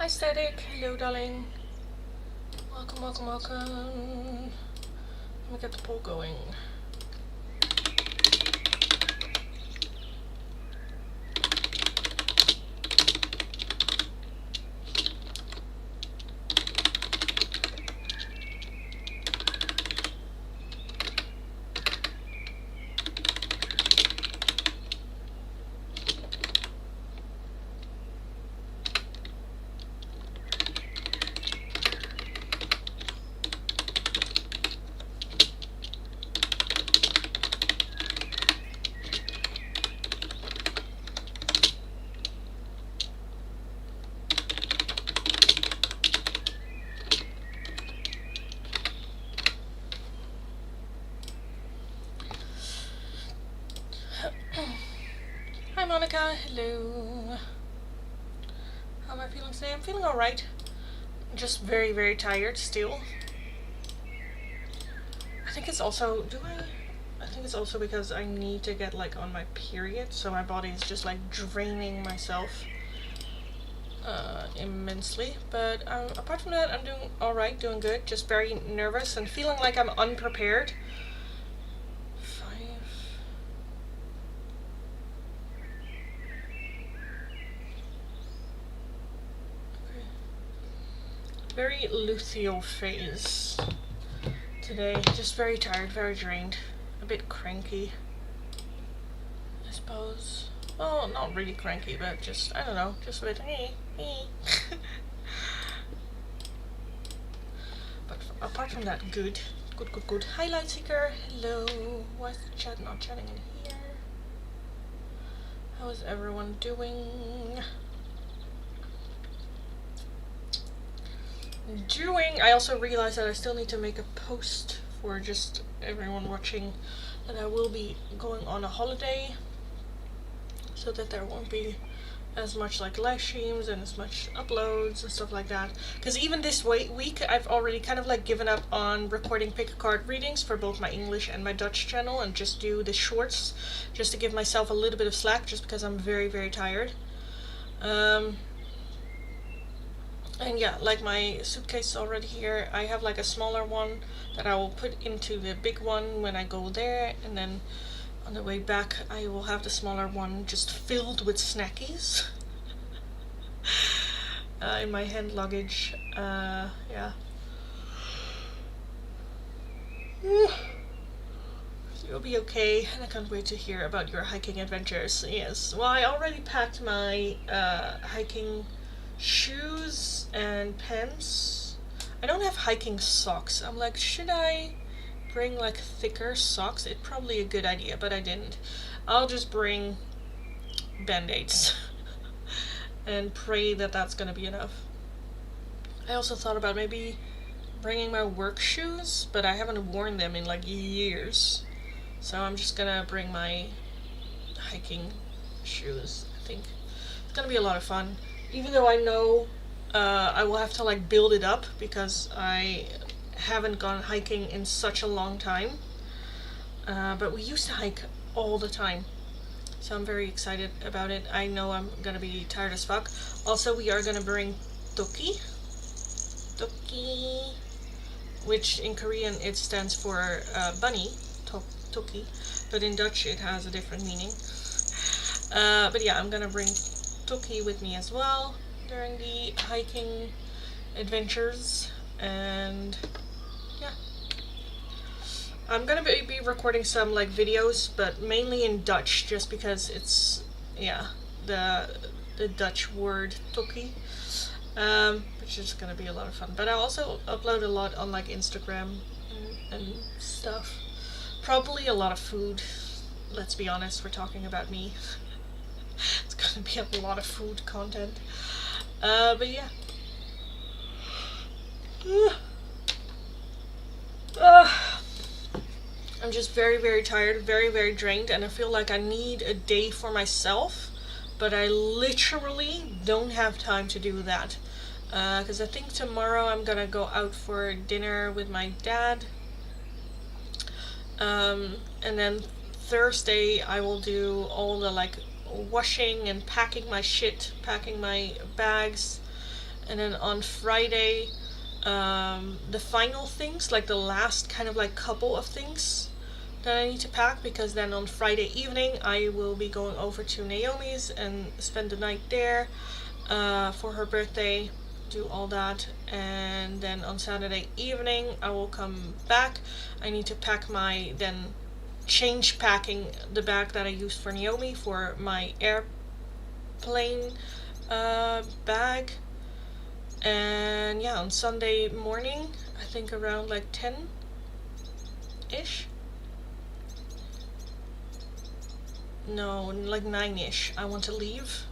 Hi Static, hello darling. Welcome, welcome, welcome. Let me get the poll going. Hi Monica, hello. How am I feeling today? I'm feeling alright. Just very, very tired still. I think it's also, I think it's also because I need to get like on my period, so my body is just like draining myself immensely. But apart from that, I'm doing alright, doing good. Just very nervous and feeling like I'm unprepared. Very luteal phase today. Just very tired, very drained, a bit cranky, I suppose. Well, not really cranky, but just, I don't know, just a bit But apart from that, good. Good, good, good. Hi Light Seeker, hello. Why is the chat not chatting in here? How is everyone doing? I also realized that I still need to make a post for just everyone watching that I will be going on a holiday, so that there won't be as much like live streams and as much uploads and stuff like that. Because even this week I've already kind of like given up on recording pick a card readings for both my English and my Dutch channel and just do the shorts just to give myself a little bit of slack, just because I'm very, very tired. And yeah, like my suitcase is already here. I have like a smaller one that I will put into the big one when I go there, and then on the way back I will have the smaller one just filled with snackies in my hand luggage. Yeah. You'll be okay, and I can't wait to hear about your hiking adventures. Yes, well, I already packed my hiking shoes and pants. I don't have hiking socks. I'm like, should I bring like thicker socks? It's probably a good idea, but I didn't. I'll just bring band-aids and pray that that's gonna be enough. I also thought about maybe bringing my work shoes, but I haven't worn them in like years. So I'm just gonna bring my hiking shoes, I think. It's gonna be a lot of fun. Even though I know I will have to like build it up because I haven't gone hiking in such a long time. But we used to hike all the time. So I'm very excited about it. I know I'm gonna be tired as fuck. Also, we are gonna bring toki. Toki, which in Korean it stands for bunny, toki, but in Dutch it has a different meaning. But yeah, I'm gonna bring toki with me as well during the hiking adventures, and yeah, I'm gonna be recording some like videos, but mainly in Dutch, just because it's, yeah, the Dutch word toki, which is gonna be a lot of fun. But I also upload a lot on like Instagram and stuff. Probably a lot of food. Let's be honest, we're talking about me. It's gonna be a lot of food content. But yeah. I'm just very, very tired, very, very drained, and I feel like I need a day for myself, but I literally don't have time to do that. Because I think tomorrow I'm gonna go out for dinner with my dad. And then Thursday I will do all the like washing and packing my shit, packing my bags, And then on Friday, the final things, like the last kind of like couple of things that I need to pack, because then on Friday evening I will be going over to Naomi's and spend the night there for her birthday, do all that, and then on Saturday evening I will come back. I need to pack my, then change packing the bag that I used for Naomi for my airplane bag. And yeah, on Sunday morning, I think around like 10-ish. No, like 9-ish, I want to leave.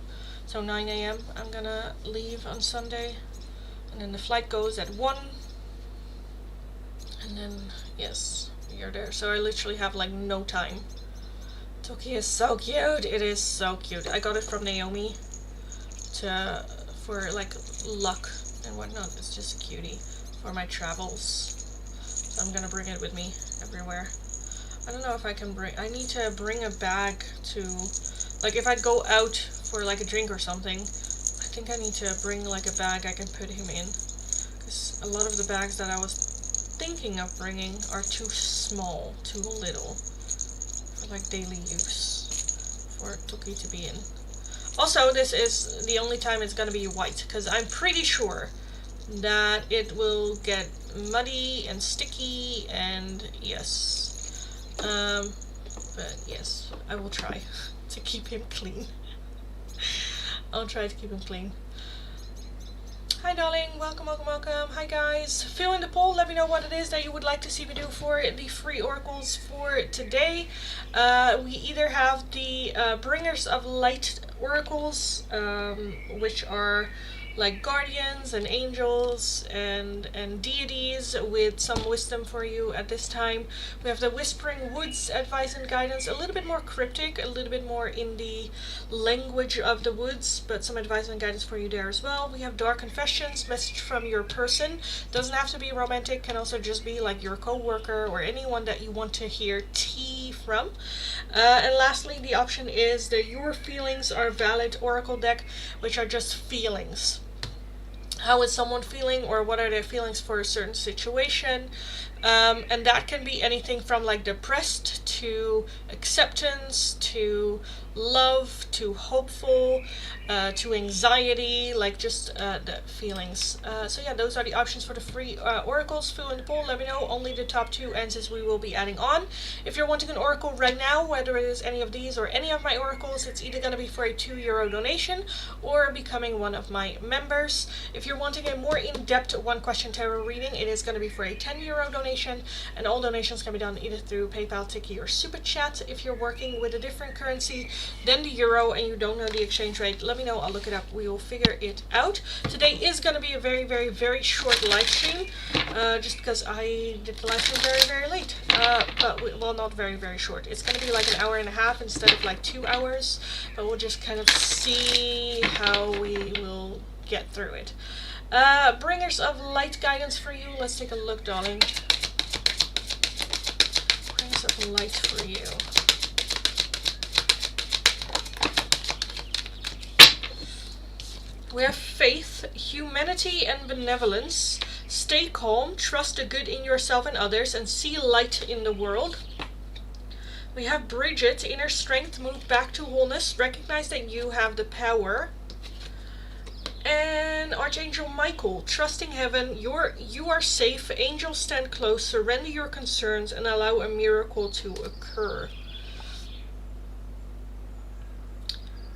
So 9 a.m. I'm gonna leave on Sunday. And then the flight goes at 1. And then, yes, we are there. So I literally have like no time. Toki is so cute. It is so cute. I got it from Naomi for like luck and whatnot. It's just a cutie for my travels. So I'm gonna bring it with me everywhere. I don't know if I can I need to bring a bag to, like if I go out for like a drink or something, I think I need to bring like a bag I can put him in. Because a lot of the bags that I was thinking of bringing are too small, too little for like daily use for Toki to be in. Also, this is the only time it's gonna be white, because I'm pretty sure that it will get muddy and sticky, and yes. But yes, I will try to keep him clean. I'll try to keep him clean. Hi darling, welcome, welcome, welcome. Hi guys. Fill in the poll, let me know what it is that you would like to see me do for the free oracles for today. We either have the Bringers of Light oracles, which are like guardians and angels and deities with some wisdom for you at this time. We have the Whispering Woods advice and guidance, a little bit more cryptic, a little bit more in the language of the woods, but some advice and guidance for you there as well. We have Dark Confessions, message from your person. Doesn't have to be romantic, can also just be like your co-worker or anyone that you want to hear tea from. And lastly, the option is the Your Feelings Are Valid oracle deck, which are just feelings. How is someone feeling, or what are their feelings for a certain situation? And that can be anything from like depressed to acceptance to love to hopeful to anxiety, like just the feelings. So yeah, those are the options for the free oracles. Fill in the poll, let me know. Only the top 2 answers we will be adding on. If you're wanting an oracle right now, whether it is any of these or any of my oracles, it's either going to be for a €2 donation or becoming one of my members. If you're wanting a more in-depth one question tarot reading, it is going to be for a €10 donation, and all donations can be done either through PayPal, Tiki, or Super Chat. If you're working with a different currency than the euro and you don't know the exchange rate, let me know, I'll look it up, we will figure it out. Today is going to be a very, very, very short live stream, just because I did the live stream very, very late, well, not very, very short. It's going to be like an hour and a half instead of like 2 hours, but we'll just kind of see how we will get through it. Bringers of Light guidance for you, let's take a look, darling. Bringers of Light for you. We have faith, humanity, and benevolence. Stay calm, trust the good in yourself and others, and see light in the world. We have Bridget, inner strength, move back to wholeness, recognize that you have the power. And Archangel Michael, trusting heaven, you are safe, angels stand close, surrender your concerns, and allow a miracle to occur.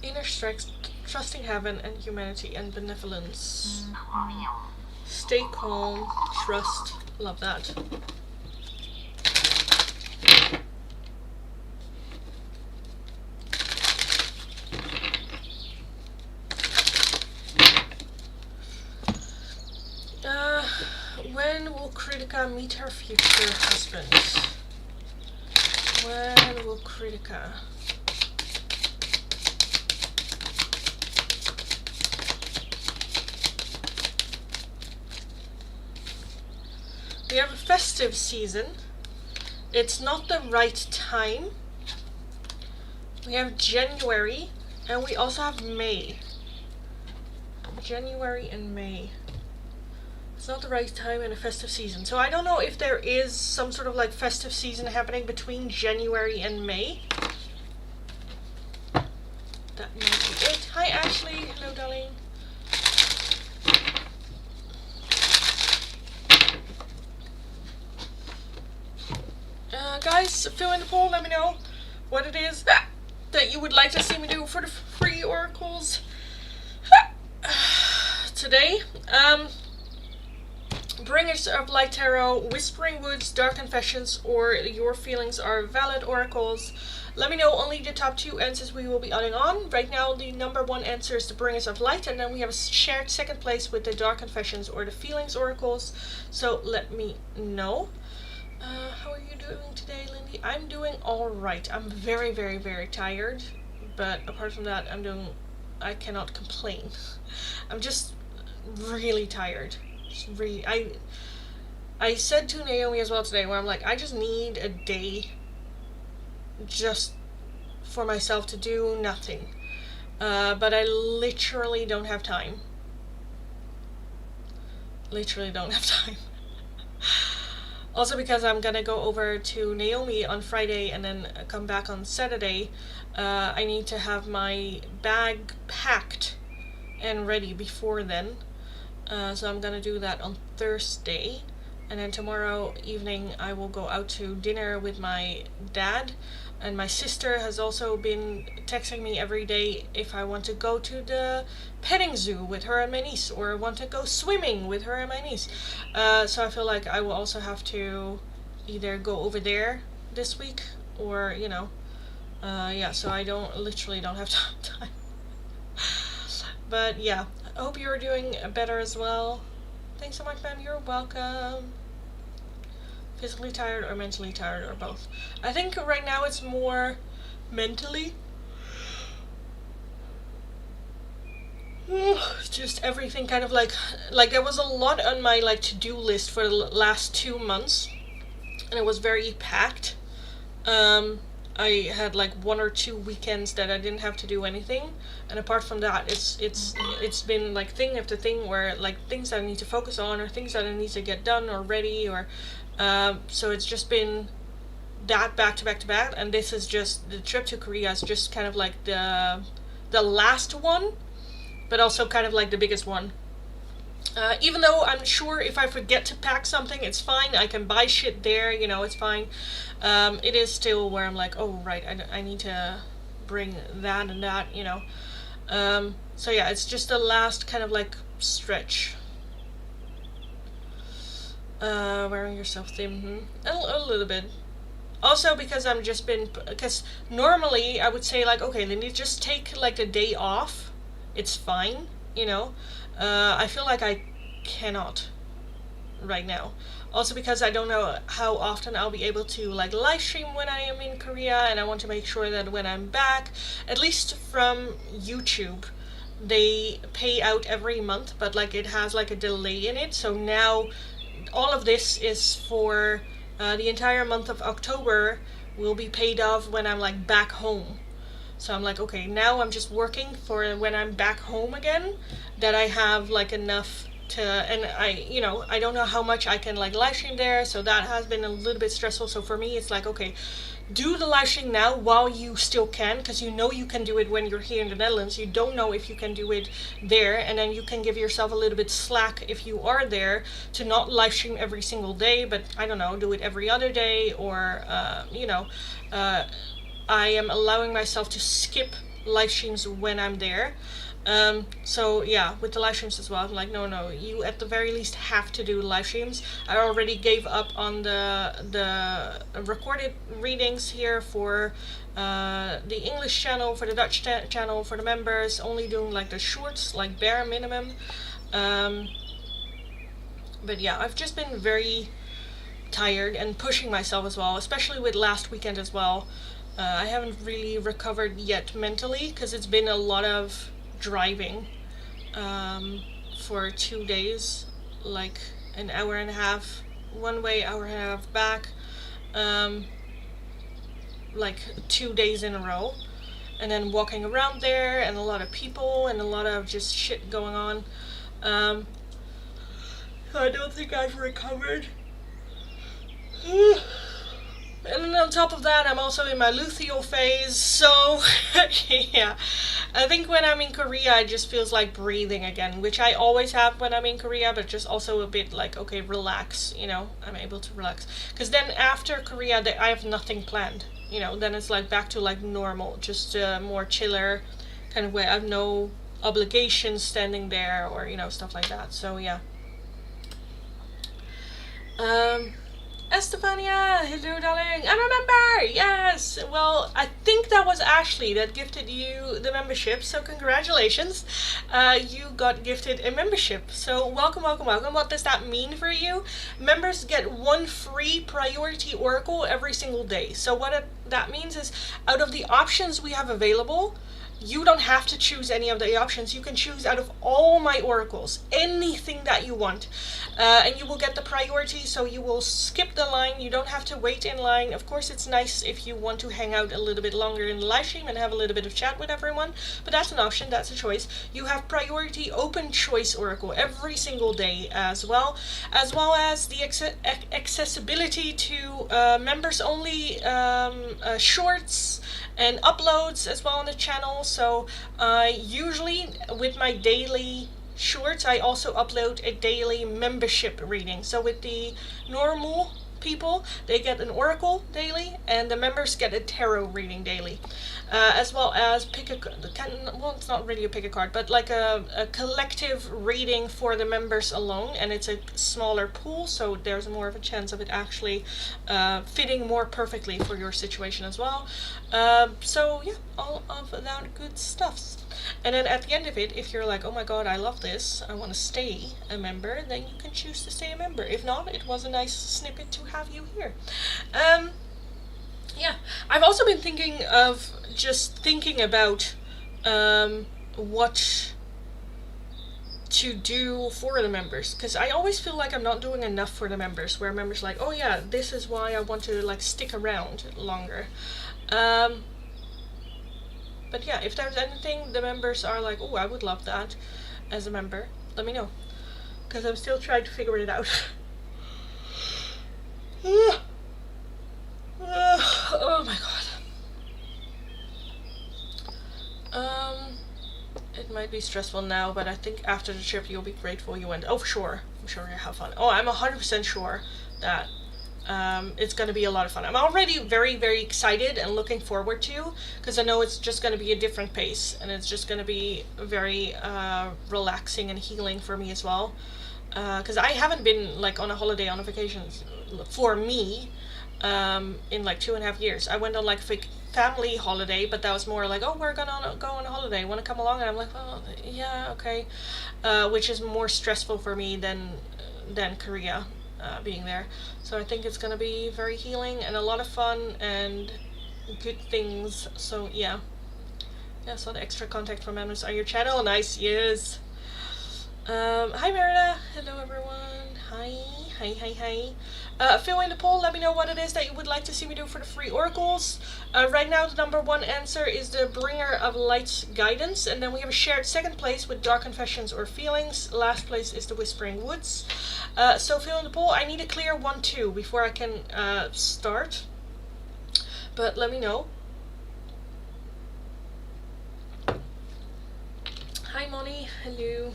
Inner strength, trusting heaven and humanity and benevolence. Stay calm, trust, love that. When will Kritika meet her future husband? When will Kritika? We have a festive season. It's not the right time. We have January, and we also have May. January and May. It's not the right time in a festive season. So I don't know if there is some sort of like festive season happening between January and May. That might be it. Hi Ashley. Hello darling. Guys, fill in the poll. Let me know what it is that you would like to see me do for the free oracles today. Bringers of Light Tarot, Whispering Woods, Dark Confessions, or Your Feelings Are Valid oracles. Let me know only the top 2 answers we will be adding on. Right now the number 1 answer is the Bringers of Light, and then we have a shared second place with the Dark Confessions or the Feelings oracles. So let me know. How are you doing today, Lindy? I'm doing alright. I'm very, very, very tired, but apart from that, I cannot complain. I'm just really tired. Really, I said to Naomi as well today, where I'm like, I just need a day just for myself to do nothing. But I literally don't have time. Literally don't have time. Also because I'm gonna go over to Naomi on Friday and then come back on Saturday, I need to have my bag packed and ready before then. So I'm gonna do that on Thursday, and then tomorrow evening I will go out to dinner with my dad, and my sister has also been texting me every day if I want to go to the petting zoo with her and my niece, or want to go swimming with her and my niece. So I feel like I will also have to either go over there this week, or yeah, so I literally don't have time. But yeah, I hope you're doing better as well. Thanks so much, ma'am. You're welcome. Physically tired or mentally tired or both? I think right now it's more mentally. Just everything kind of like there was a lot on my to-do list for the last 2 months, and it was very packed. I had 1 or 2 weekends that I didn't have to do anything, and apart from that, it's been thing after thing where things that I need to focus on, or things that I need to get done or ready, or so it's just been that back to back to back. And this is just, the trip to Korea is just kind of the last one, but also kind of the biggest one. Even though I'm sure if I forget to pack something, it's fine. I can buy shit there, it's fine. It is still where I'm oh right, I need to bring that and that, So yeah, it's just the last kind of stretch. Wearing yourself thin, a little bit. Also because because normally I would say okay, Lindy, just take a day off. It's fine, I feel like I cannot right now. Also because I don't know how often I'll be able to live stream when I am in Korea, and I want to make sure that when I'm back, at least from YouTube, they pay out every month, but it has a delay in it. So now all of this is for the entire month of October will be paid off when I'm back home. So I'm okay, now I'm just working for when I'm back home again, that I have enough to, and I don't know how much I can live stream there, so that has been a little bit stressful. So for me it's okay, do the live stream now while you still can, because you can do it when you're here in the Netherlands. You don't know if you can do it there, and then you can give yourself a little bit slack if you are there to not live stream every single day, but I don't know, do it every other day, or I am allowing myself to skip live streams when I'm there. So yeah, with the live streams as well, I'm no, you at the very least have to do live streams. I already gave up on the recorded readings here for the English channel, for the Dutch channel, for the members, only doing the shorts, bare minimum. But yeah, I've just been very tired and pushing myself as well, especially with last weekend as well. I haven't really recovered yet mentally, because it's been a lot of driving for 2 days, an hour and a half one way, hour and a half back, 2 days in a row. and then walking around there, and a lot of people, and a lot of just shit going on. So I don't think I've recovered. And then on top of that, I'm also in my luteal phase, so yeah. I think when I'm in Korea, it just feels like breathing again, which I always have when I'm in Korea, but just also a bit like, okay, relax, you know, I'm able to relax. Because then after Korea, I have nothing planned, you know, then it's like back to like normal, just a more chiller kind of way. I have no obligations standing there or, you know, stuff like that, so yeah. Estefania, hello darling, I remember, yes, well, I think that was Ashley that gifted you the membership, so congratulations, you got gifted a membership, so welcome, welcome, welcome. What does that mean for you? Members get one free priority oracle every single day, so what that means is, out of the options we have available, you don't have to choose any of the options. You can choose out of all my oracles, anything that you want. And you will get the priority, so you will skip the line. You don't have to wait in line. Of course, it's nice if you want to hang out a little bit longer in the live stream and have a little bit of chat with everyone, but that's an option, that's a choice. You have priority open choice oracle every single day as well as the accessibility to members only shorts and uploads as well on the channel. So usually with my daily shorts, I also upload a daily membership reading. So with the normal people, they get an oracle daily, and the members get a tarot reading daily, as well as well, it's not really a pick a card, but like a collective reading for the members alone, and it's a smaller pool, so there's more of a chance of it actually fitting more perfectly for your situation as well. So yeah, all of that good stuff. And then at the end of it, if you're like, oh my god, I love this, I want to stay a member, then you can choose to stay a member. If not, it was a nice snippet to have you here. Yeah, I've also been thinking about what to do for the members, because I always feel like I'm not doing enough for the members, where members are like, oh yeah, this is why I want to like stick around longer. But yeah, if there's anything the members are like, oh, I would love that as a member, let me know, because I'm still trying to figure it out. Oh my god. It might be stressful now, but I think after the trip you'll be grateful you went. Oh, for sure. I'm sure you'll have fun. Oh, I'm 100% sure that it's going to be a lot of fun. I'm already very, very excited and looking forward to, because I know it's just going to be a different pace, and it's just going to be very relaxing and healing for me as well. Because I haven't been like on a holiday, on a vacation for me in like 2.5 years. I went on like a family holiday, but that was more like, oh, we're gonna go on a holiday, want to come along? And I'm like, oh yeah, okay, which is more stressful for me than Korea. Being there, so I think it's gonna be very healing and a lot of fun and good things. So yeah, so the extra contact from members on your channel, nice. Yes. Hi Merida, hello everyone. Hi. Fill in the poll, let me know what it is that you would like to see me do for the free oracles. Right now the number 1 answer is the Bringer of Light's Guidance, and then we have a shared second place with Dark Confessions or Feelings. Last place is the Whispering Woods. So fill in the poll. I need a clear 1-2 before I can start, but let me know. Hi Moni, hello.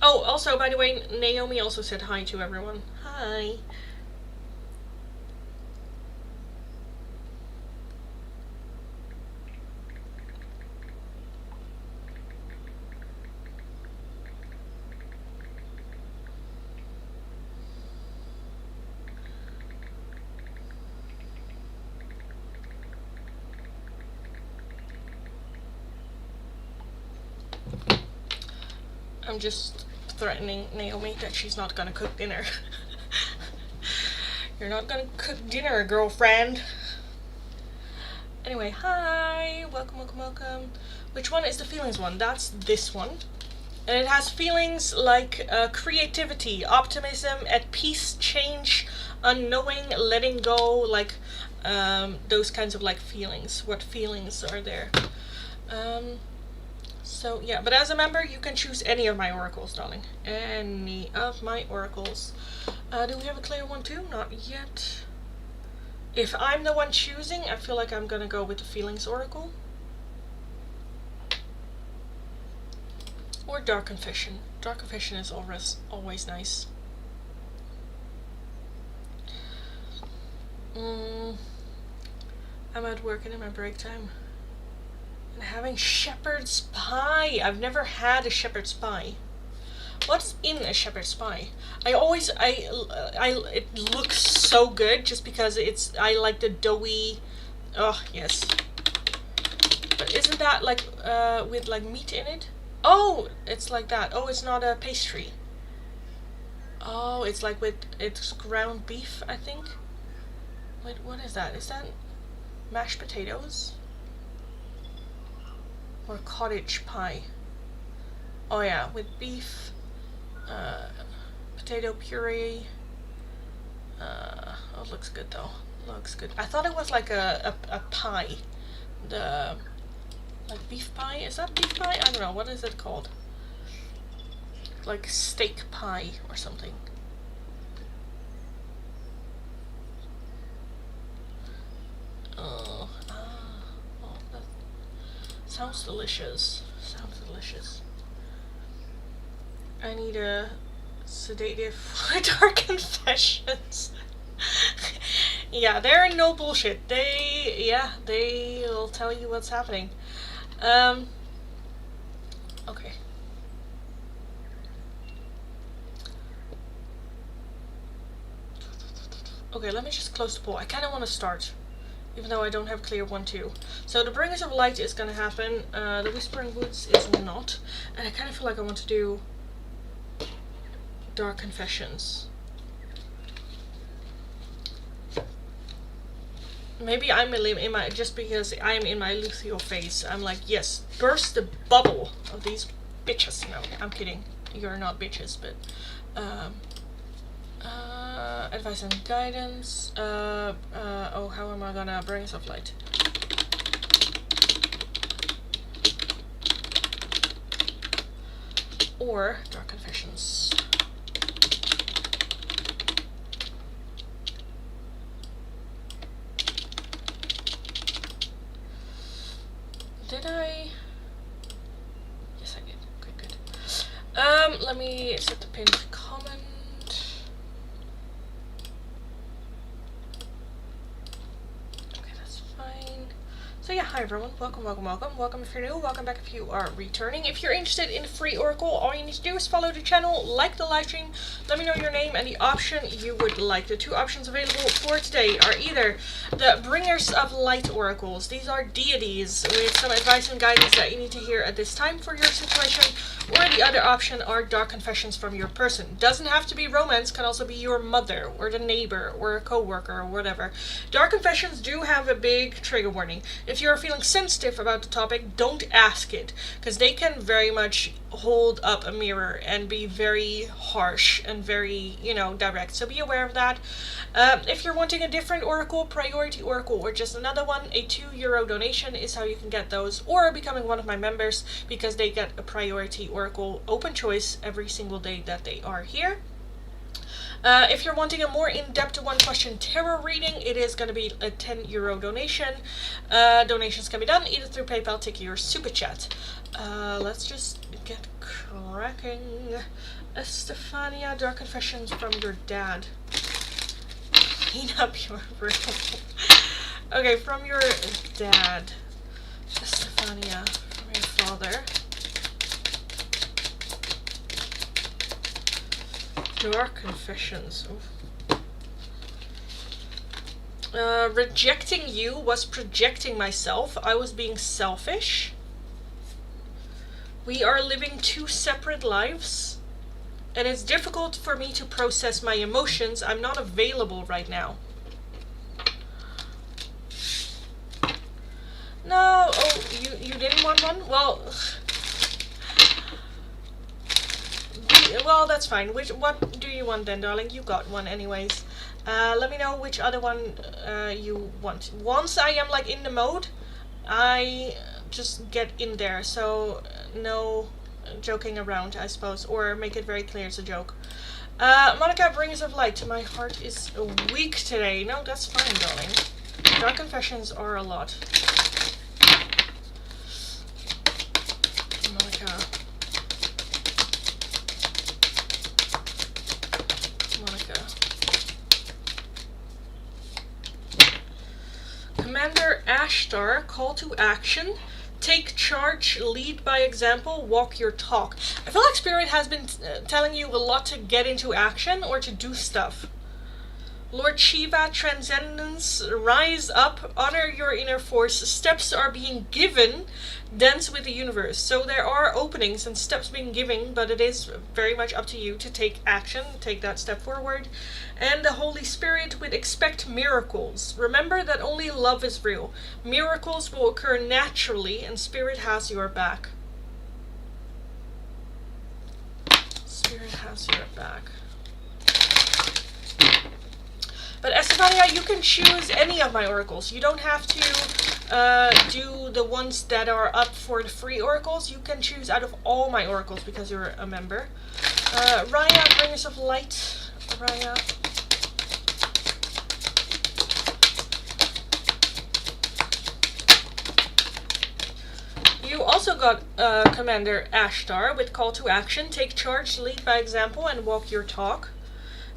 Oh, also, by the way, Naomi also said hi to everyone. Hi. I'm just threatening Naomi that she's not gonna cook dinner. You're not gonna cook dinner, girlfriend. Anyway, hi, welcome. Which one is the feelings one? That's this one. And it has feelings like creativity, optimism, at peace, change, unknowing, letting go, like those kinds of like feelings. What feelings are there? So yeah, but as a member, you can choose any of my oracles, darling. Any of my oracles. Do we have a clear one too? Not yet. If I'm the one choosing, I feel like I'm gonna go with the feelings oracle. Or dark confession. Dark confession is always nice. I'm at work and in my break time. And having shepherd's pie. I've never had a shepherd's pie. What's in a shepherd's pie? It looks so good just because I like the doughy. Oh yes. But isn't that like with like meat in it? Oh, it's like that. Oh, it's not a pastry. Oh, it's like it's ground beef, I think. Wait, what is that? Is that mashed potatoes? Or cottage pie? Oh yeah, with beef, potato puree. Oh, it looks good though. Looks good. I thought it was like a pie. Like beef pie? Is that beef pie? I don't know. What is it called? Like steak pie or something. Oh, that sounds delicious. Sounds delicious. I need a sedative for dark confessions. Yeah, they're no bullshit. They'll tell you what's happening. Okay. Okay, let me just close the poll. I kind of want to start, even though I don't have clear 1, 2. So the Bringers of Light is going to happen. The Whispering Woods is not. And I kind of feel like I want to do Dark Confessions. Maybe I'm in my, just because I'm in my Lucio phase, I'm like, yes, burst the bubble of these bitches. No, I'm kidding. You're not bitches, but advice and guidance. Oh, how am I gonna bring stuff light? Or Dark Confessions. Did I? Yes, I did. Okay, good. Let me set the pinned comment. Okay, that's fine. So yeah, hi everyone. Welcome, welcome, welcome. Welcome if you're new. Welcome back if you are returning. If you're interested in free oracle, all you need to do is follow the channel, like the live stream, let me know your name and the option you would like. The 2 options available for today are either the Bringers of Light oracles. These are deities with some advice and guidance that you need to hear at this time for your situation. Or the other option are dark confessions from your person. Doesn't have to be romance, can also be your mother or the neighbor or a co-worker or whatever. Dark confessions do have a big trigger warning. If you're feeling sensitive about the topic, don't ask it, because they can very much hold up a mirror and be very harsh and very, direct. So be aware of that. If you're wanting a different oracle, priority oracle, or just another one, a €2 donation is how you can get those, or becoming one of my members, because they get a priority oracle open choice every single day that they are here. If you're wanting a more in-depth 1-question tarot reading, it is going to be a €10 donation. Donations can be done either through PayPal, Tiki, or Super Chat. Let's just get cracking. Estefania, Dark Confessions from your dad. Clean up your room. Okay, from your dad. Estefania, from your father. Dark Confessions. Rejecting you was projecting myself. I was being selfish. We are living 2 separate lives. And it's difficult for me to process my emotions. I'm not available right now. No, oh, you didn't want one? Well, that's fine. What do you want then, darling? You got one anyways. Let me know which other one you want. Once I am like in the mode, I just get in there, so no joking around, I suppose, or make it very clear it's a joke. Monica, Rings of Light. My heart is weak today. No, that's fine, darling. Dark confessions are a lot. Monica. Monica. Commander Ashtar, call to action. Take charge, lead by example, walk your talk. I feel like Spirit has been telling you a lot to get into action or to do stuff. Lord Shiva, transcendence, rise up, honor your inner force. Steps are being given, dance with the universe. So there are openings and steps being given, but it is very much up to you to take action, take that step forward. And the Holy Spirit would expect miracles. Remember that only love is real. Miracles will occur naturally, and Spirit has your back. Spirit has your back. But Estefania, you can choose any of my oracles. You don't have to do the ones that are up for the free oracles. You can choose out of all my oracles because you're a member. Raya, Bringers of Light. Raya. You also got Commander Ashtar with call to action. Take charge, lead by example, and walk your talk.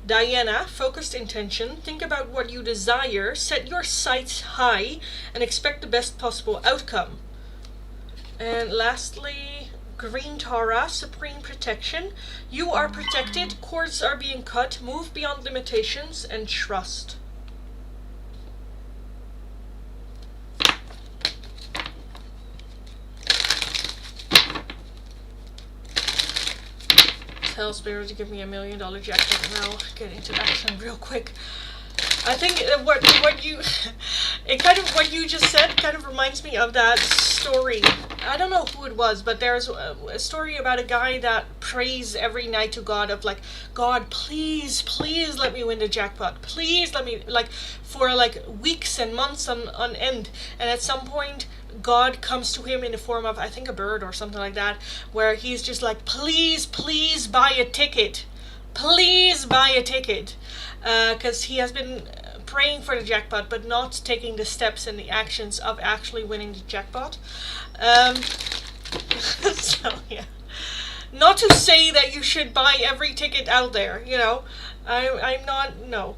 Diana, focused intention, think about what you desire, set your sights high, and expect the best possible outcome. And lastly, Green Tara, supreme protection. You are protected, cords are being cut, move beyond limitations, and trust. Tell Spirit to give me $1 million jackpot and I'll get into action real quick. I think what you what you just said kind of reminds me of that story. I don't know who it was, but there's a story about a guy that prays every night to God of like, God, please let me win the jackpot. Please let me, like, for like weeks and months on end. And at some point, God comes to him in the form of, I think, a bird or something like that, where he's just like, please buy a ticket. Please buy a ticket. Because he has been praying for the jackpot, but not taking the steps and the actions of actually winning the jackpot. So, yeah. Not to say that you should buy every ticket out there, you know. I'm not, no.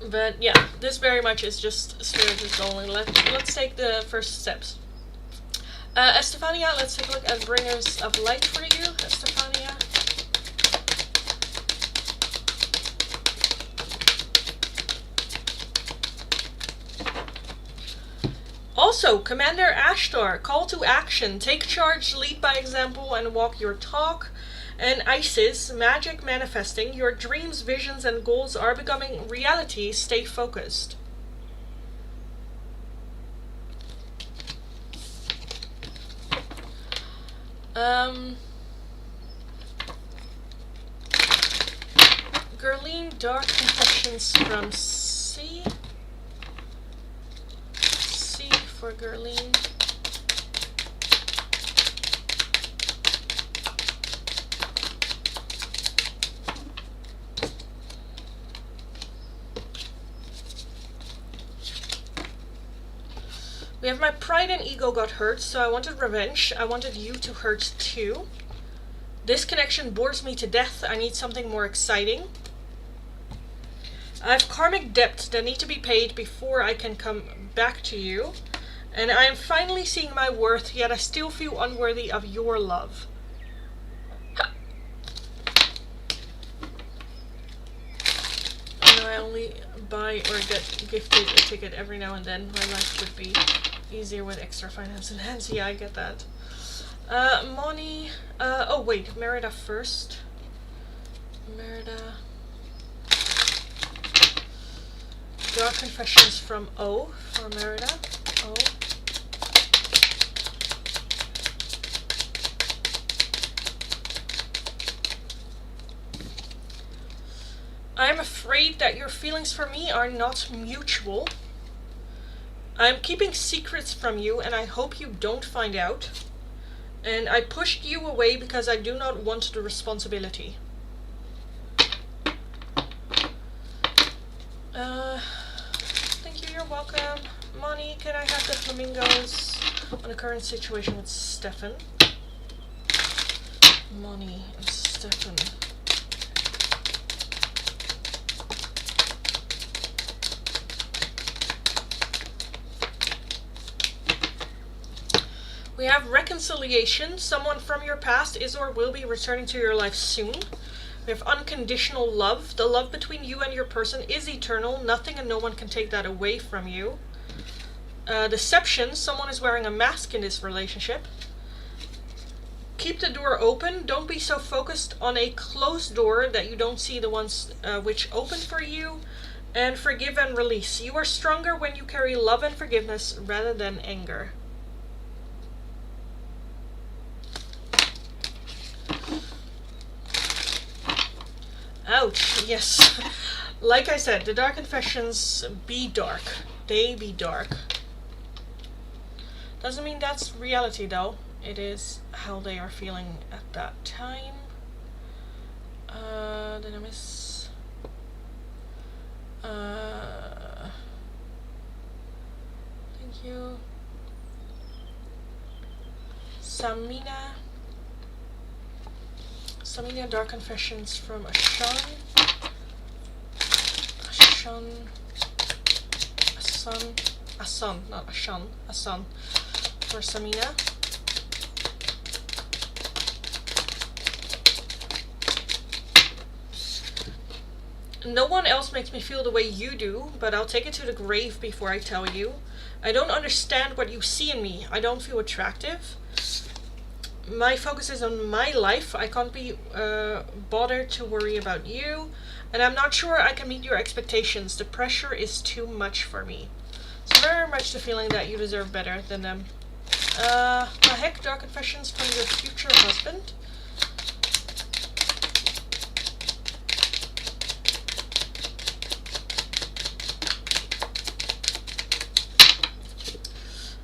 But yeah, this very much is just Spirit is only. Let's take the first steps. Estefania, let's take a look at Bringers of Light for you, Estefania. Also, Commander Ashtar, call to action, take charge, lead by example, and walk your talk. And Isis, magic manifesting, your dreams, visions, and goals are becoming reality, stay focused. Gerline, Dark Confessions from C. C for Gerline. We have my pride and ego got hurt, so I wanted revenge. I wanted you to hurt too. This connection bores me to death. I need something more exciting. I have karmic debts that need to be paid before I can come back to you. And I am finally seeing my worth, yet I still feel unworthy of your love. I know I only buy or get gifted a ticket every now and then. My life would be easier with extra finance in hands. Yeah, I get that. Moni. Oh wait, Merida first. Merida. Dark Confessions from O for Merida. O. I'm afraid that your feelings for me are not mutual. I'm keeping secrets from you and I hope you don't find out. And I pushed you away because I do not want the responsibility. Thank you, you're welcome. Money, can I have the flamingos on the current situation with Stefan? Money and Stefan. We have reconciliation. Someone from your past is or will be returning to your life soon. We have unconditional love. The love between you and your person is eternal. Nothing and no one can take that away from you. Deception. Someone is wearing a mask in this relationship. Keep the door open. Don't be so focused on a closed door that you don't see the ones which open for you. And forgive and release. You are stronger when you carry love and forgiveness rather than anger. Ouch, yes. Like I said, the dark confessions be dark. They be dark. Doesn't mean that's reality though. It is how they are feeling at that time. Did I miss? Thank you. Samina, Dark Confessions from Ashan. Asan, not Ashan, Asan for Samina. No one else makes me feel the way you do, but I'll take it to the grave before I tell you. I don't understand what you see in me. I don't feel attractive. My focus is on my life. I can't be bothered to worry about you. And I'm not sure I can meet your expectations. The pressure is too much for me. So very much the feeling that you deserve better than them. The heck, Dark Confessions from your future husband.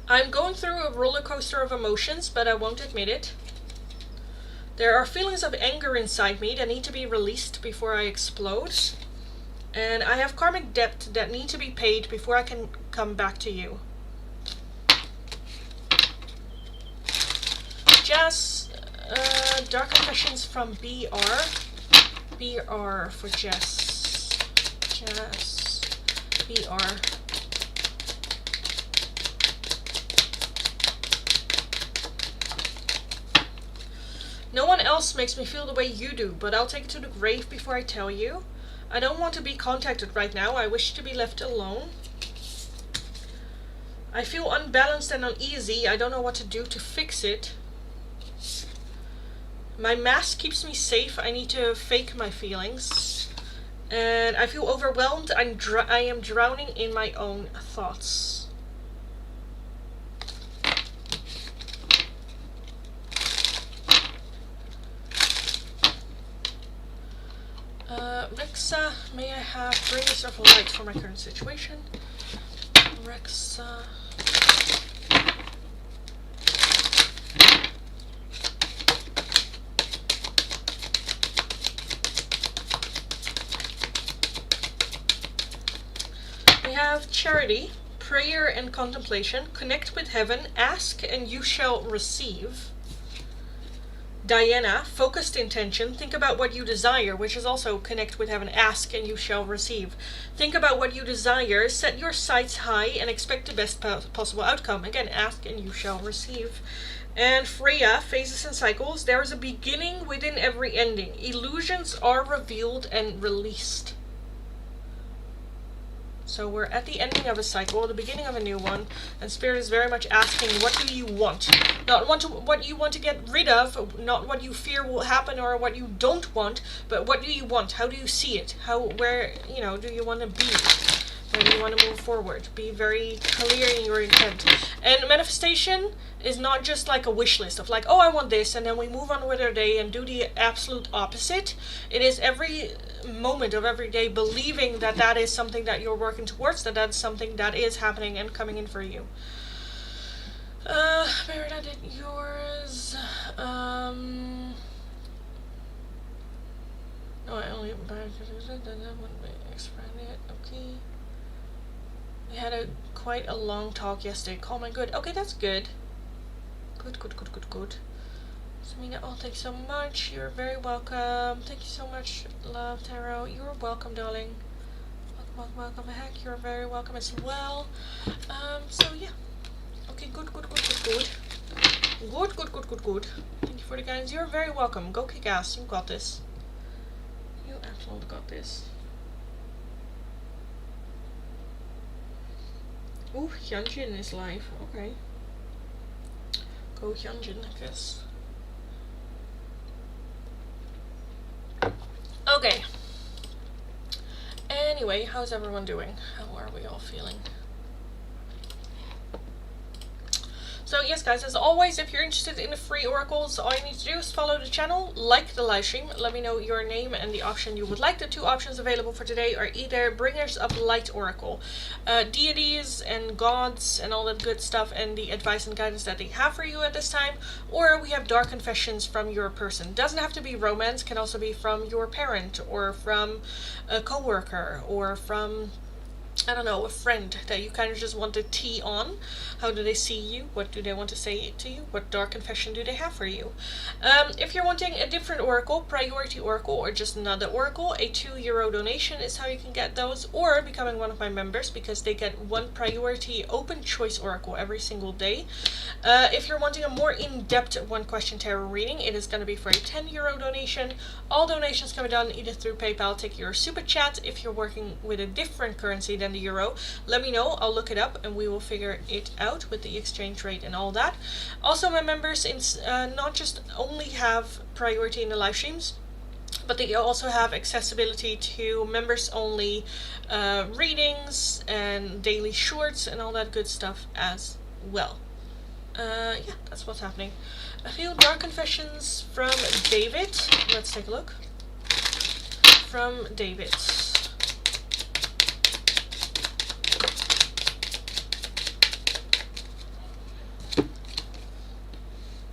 I'm going through a roller coaster of emotions, but I won't admit it. There are feelings of anger inside me that need to be released before I explode. And I have karmic debt that need to be paid before I can come back to you. Jess, Dark Confessions from BR. BR for Jess. Jess. BR. No one else makes me feel the way you do, but I'll take it to the grave before I tell you. I don't want to be contacted right now. I wish to be left alone. I feel unbalanced and uneasy. I don't know what to do to fix it. My mask keeps me safe. I need to fake my feelings. And I feel overwhelmed. I am drowning in my own thoughts. Rexa, may I have radius of light for my current situation? Rexa. We have charity, prayer and contemplation, connect with heaven, ask and you shall receive. Diana, focused intention, think about what you desire, which is also connect with heaven, ask and you shall receive. Think about what you desire, set your sights high and expect the best possible outcome. Again, ask and you shall receive. And Freya, phases and cycles, there is a beginning within every ending. Illusions are revealed and released. So we're at the ending of a cycle, the beginning of a new one, and Spirit is very much asking, what do you want? Not what you want to get rid of, not what you fear will happen or what you don't want, but what do you want? How do you see it? Where, do you want to be? and you want to move forward. Be very clear in your intent. And manifestation is not just like a wish list of like, oh, I want this, and then we move on with our day and do the absolute opposite. It is every moment of every day believing that that is something that you're working towards, that that's something that is happening and coming in for you. Merida did yours. No, I only expand it. Okay. We had quite a long talk yesterday. Call my good. Okay, that's good. Good. Samina, oh, thank you so much. You're very welcome. Thank you so much, love tarot. You're welcome, darling. Welcome back. You're very welcome as well. So yeah. Okay, good. Good. Thank you for the guidance. You're very welcome. Go kick ass. You got this. You absolutely got this. Ooh, Hyunjin is live. Okay. Go Hyunjin, I guess. Okay. Anyway, how's everyone doing? How are we all feeling? So yes guys, as always, if you're interested in the free oracles, all you need to do is follow the channel, like the live stream, let me know your name and the option you would like. The two options available for today are either Bringers of Light Oracle, deities and gods and all that good stuff and the advice and guidance that they have for you at this time, or we have Dark Confessions from your person. Doesn't have to be romance, can also be from your parent or from a co-worker or from, I don't know, a friend that you kind of just want to tea on. How do they see you? What do they want to say to you? What dark confession do they have for you? If you're wanting a different oracle, priority oracle, or just another oracle, a €2 donation is how you can get those, or becoming one of my members because they get one priority open choice oracle every single day. If you're wanting a more in-depth one question tarot reading, it is going to be for a €10 donation. All donations can be done either through PayPal, Tiki, or Super Chat. If you're working with a different currency than the euro, let me know. I'll look it up and we will figure it out with the exchange rate and all that. Also, my members not just only have priority in the live streams, but they also have accessibility to members only readings and daily shorts and all that good stuff as well. Yeah, that's what's happening. A few dark confessions from David. Let's take a look. From David.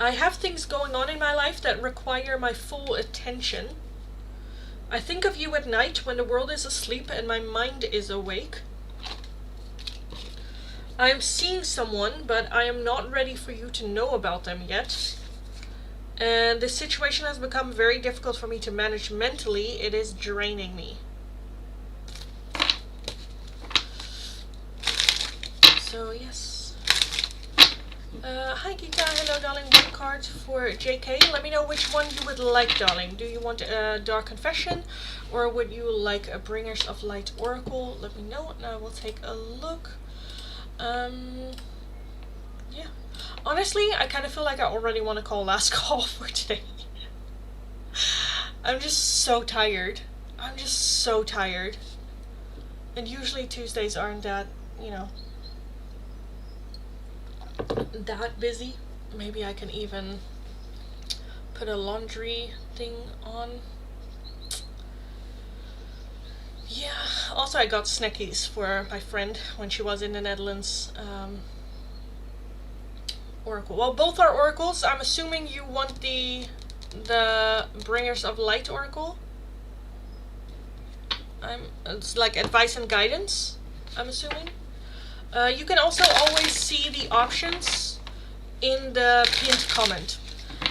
I have things going on in my life that require my full attention. I think of you at night when the world is asleep and my mind is awake. I am seeing someone, but I am not ready for you to know about them yet. And this situation has become very difficult for me to manage mentally. It is draining me. So, yes. Hi Gita, hello darling, one card for JK. Let me know which one you would like, darling. Do you want a Dark Confession or would you like a Bringers of Light Oracle? Let me know and I will take a look. Yeah. Honestly, I kind of feel like I already want to call last call for today. I'm just so tired. I'm just so tired. And usually Tuesdays aren't that, you know, that busy. Maybe I can even put a laundry thing on. Yeah, also I got snackies for my friend when she was in the Netherlands. Oracle. Well, both are oracles. I'm assuming you want the Bringers of Light Oracle. It's like advice and guidance, I'm assuming. You can also always see the options in the pinned comment.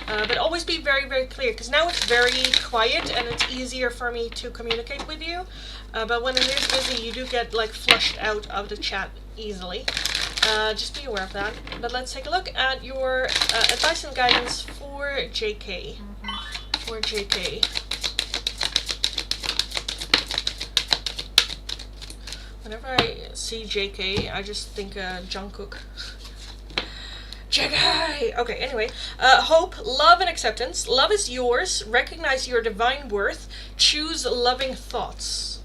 But always be very, very clear, because now it's very quiet and it's easier for me to communicate with you. But when it is busy, you do get like flushed out of the chat easily. Just be aware of that. But let's take a look at your advice and guidance for JK. For JK. Whenever I see JK, I just think Jungkook. JK! Okay, anyway. Hope, love, and acceptance. Love is yours. Recognize your divine worth. Choose loving thoughts.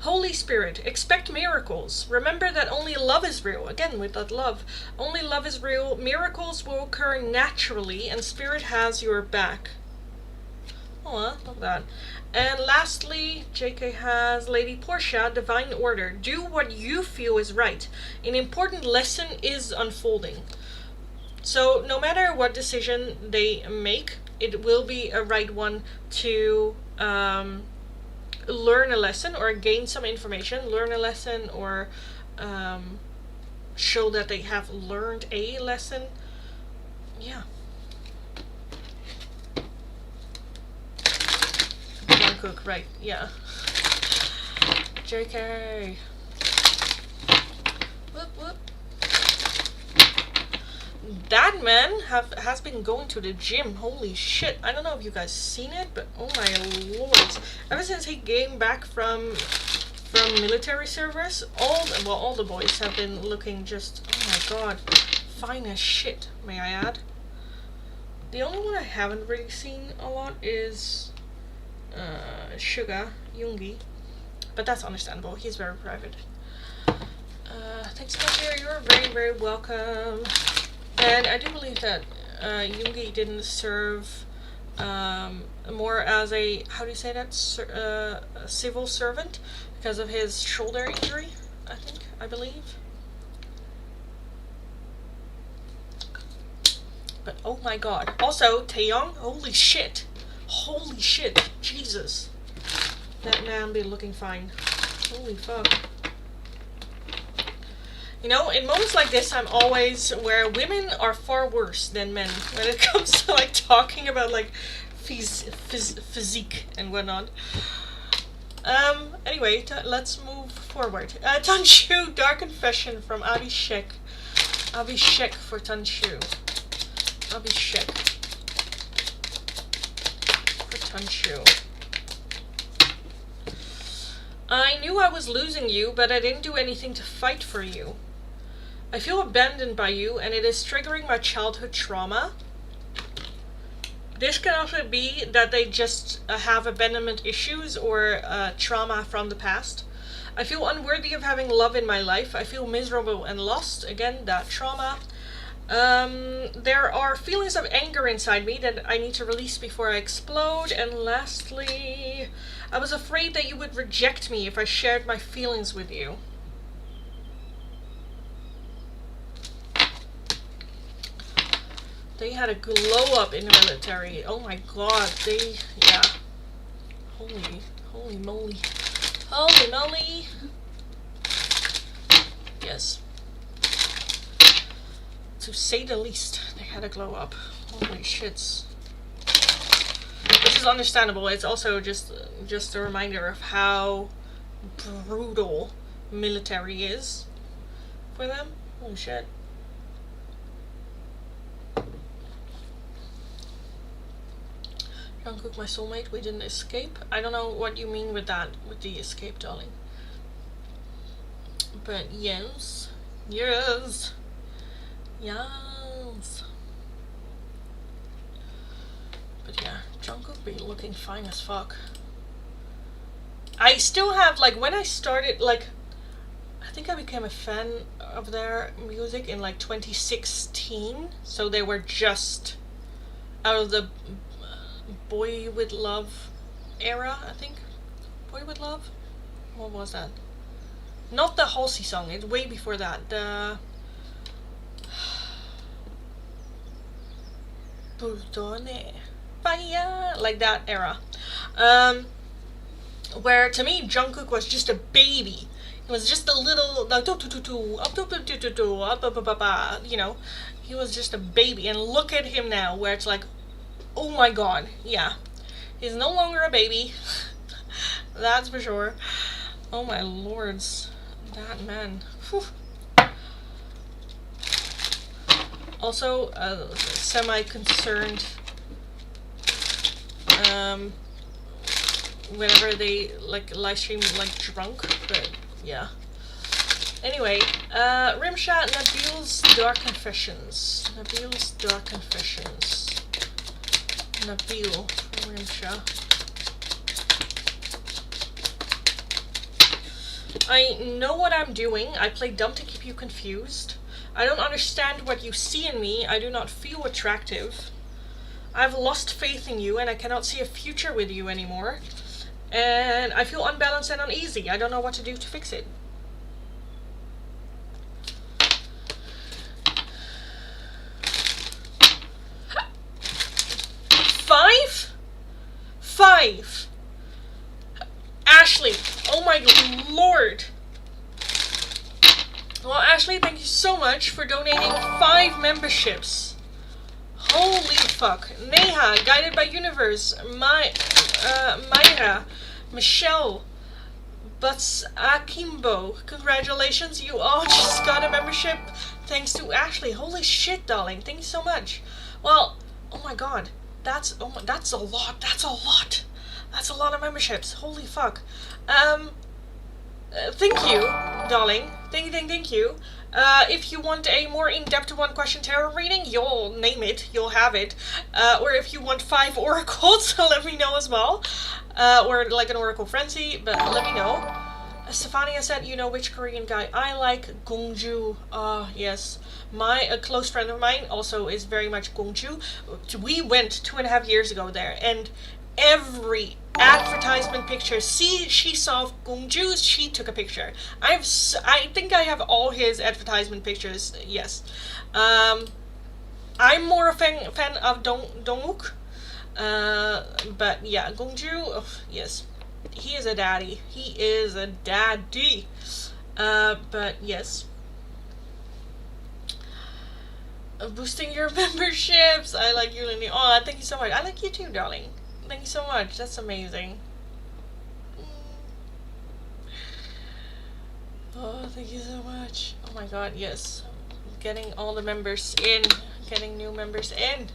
Holy Spirit, expect miracles. Remember that only love is real. Again, with that love. Only love is real. Miracles will occur naturally, and Spirit has your back. Oh, love that. And lastly, JK has Lady Portia, Divine Order. Do what you feel is right. An important lesson is unfolding. So no matter what decision they make, it will be a right one to learn a lesson or gain some information, learn a lesson or show that they have learned a lesson. Yeah. Cook, right, yeah. JK. Whoop, whoop. That man has been going to the gym. Holy shit. I don't know if you guys seen it, but oh my lord. Ever since he came back from military service, all the boys have been looking just, oh my god, fine as shit, may I add. The only one I haven't really seen a lot is Suga Yoongi, but that's understandable. He's very private. Thanks so much, dear. You're very, very welcome. And I do believe that Yoongi didn't serve more as a, how do you say that, a civil servant because of his shoulder injury, I believe. But oh my god. Also, Taeyong, holy shit. Holy shit, Jesus. That man be looking fine. Holy fuck. You know, in moments like this, I'm always where women are far worse than men when it comes to like talking about like physique and whatnot. Anyway, let's move forward. Tanshu, Dark Confession from Abhishek. Abhishek for Tanshu. Abhishek. Tanshu. I knew I was losing you, but I didn't do anything to fight for you. I feel abandoned by you, and it is triggering my childhood trauma. This can also be that they just have abandonment issues or trauma from the past. I feel unworthy of having love in my life. I feel miserable and lost. Again, that trauma. There are feelings of anger inside me that I need to release before I explode. And lastly, I was afraid that you would reject me if I shared my feelings with you. They had a glow up in the military. Oh my god, yeah. Holy moly. Holy moly. Yes. To say the least, they had a glow up. Holy shits. Which is understandable. It's also just a reminder of how brutal military is for them. Holy shit. Jungkook, my soulmate, we didn't escape. I don't know what you mean with that, with the escape, darling. But yes. Yes. Yes. But yeah, Jungkook be looking fine as fuck. I still have, like, when I started, like, I think I became a fan of their music in, like, 2016. So they were just out of the Boy With Love era, I think. Boy With Love? What was that? Not the Halsey song, it's way before that. The Fire, like that era. Where to me Jungkook was just a baby. He was just a little, you know, he was just a baby. And look at him now, where it's like, oh my god, yeah, he's no longer a baby. That's for sure. Oh my lords, that man. Whew. Also, semi-concerned whenever they like live stream like drunk, but yeah. Anyway, Rimsha, Nabil's Dark Confessions. Nabil's Dark Confessions. Nabil, Rimsha. I know what I'm doing. I play dumb to keep you confused. I don't understand what you see in me. I do not feel attractive. I've lost faith in you and I cannot see a future with you anymore. And I feel unbalanced and uneasy. I don't know what to do to fix it. Five? Ashley, oh my lord. Well, Ashley, thank you so much for donating 5 memberships. Holy fuck. Neha, Guided by Universe, Myra, Michelle, Butts Akimbo, congratulations, you all just got a membership thanks to Ashley. Holy shit, darling, thank you so much. Well, oh my god, that's a lot. That's a lot of memberships. Holy fuck. Thank you, darling. Thank you. If you want a more in-depth one-question tarot reading, you'll name it, you'll have it. Or if you want 5 oracles, let me know as well. Or like an oracle frenzy, but let me know. Stefania said, you know which Korean guy I like? Gongju. Yes. A close friend of mine also is very much Gongju. We went 2.5 years ago there, and every advertisement picture she saw Gongju, she took a picture. I think I have all his advertisement pictures. Yes. I'm more a fan of Dongwook. But yeah, Gongju, yes, he is a daddy. But yes. Boosting your memberships. I like you, Lindy. Oh, thank you so much. I like you too, darling. Thank you so much. That's amazing. Oh, thank you so much. Oh my god, yes. Getting all the members in. Getting new members in.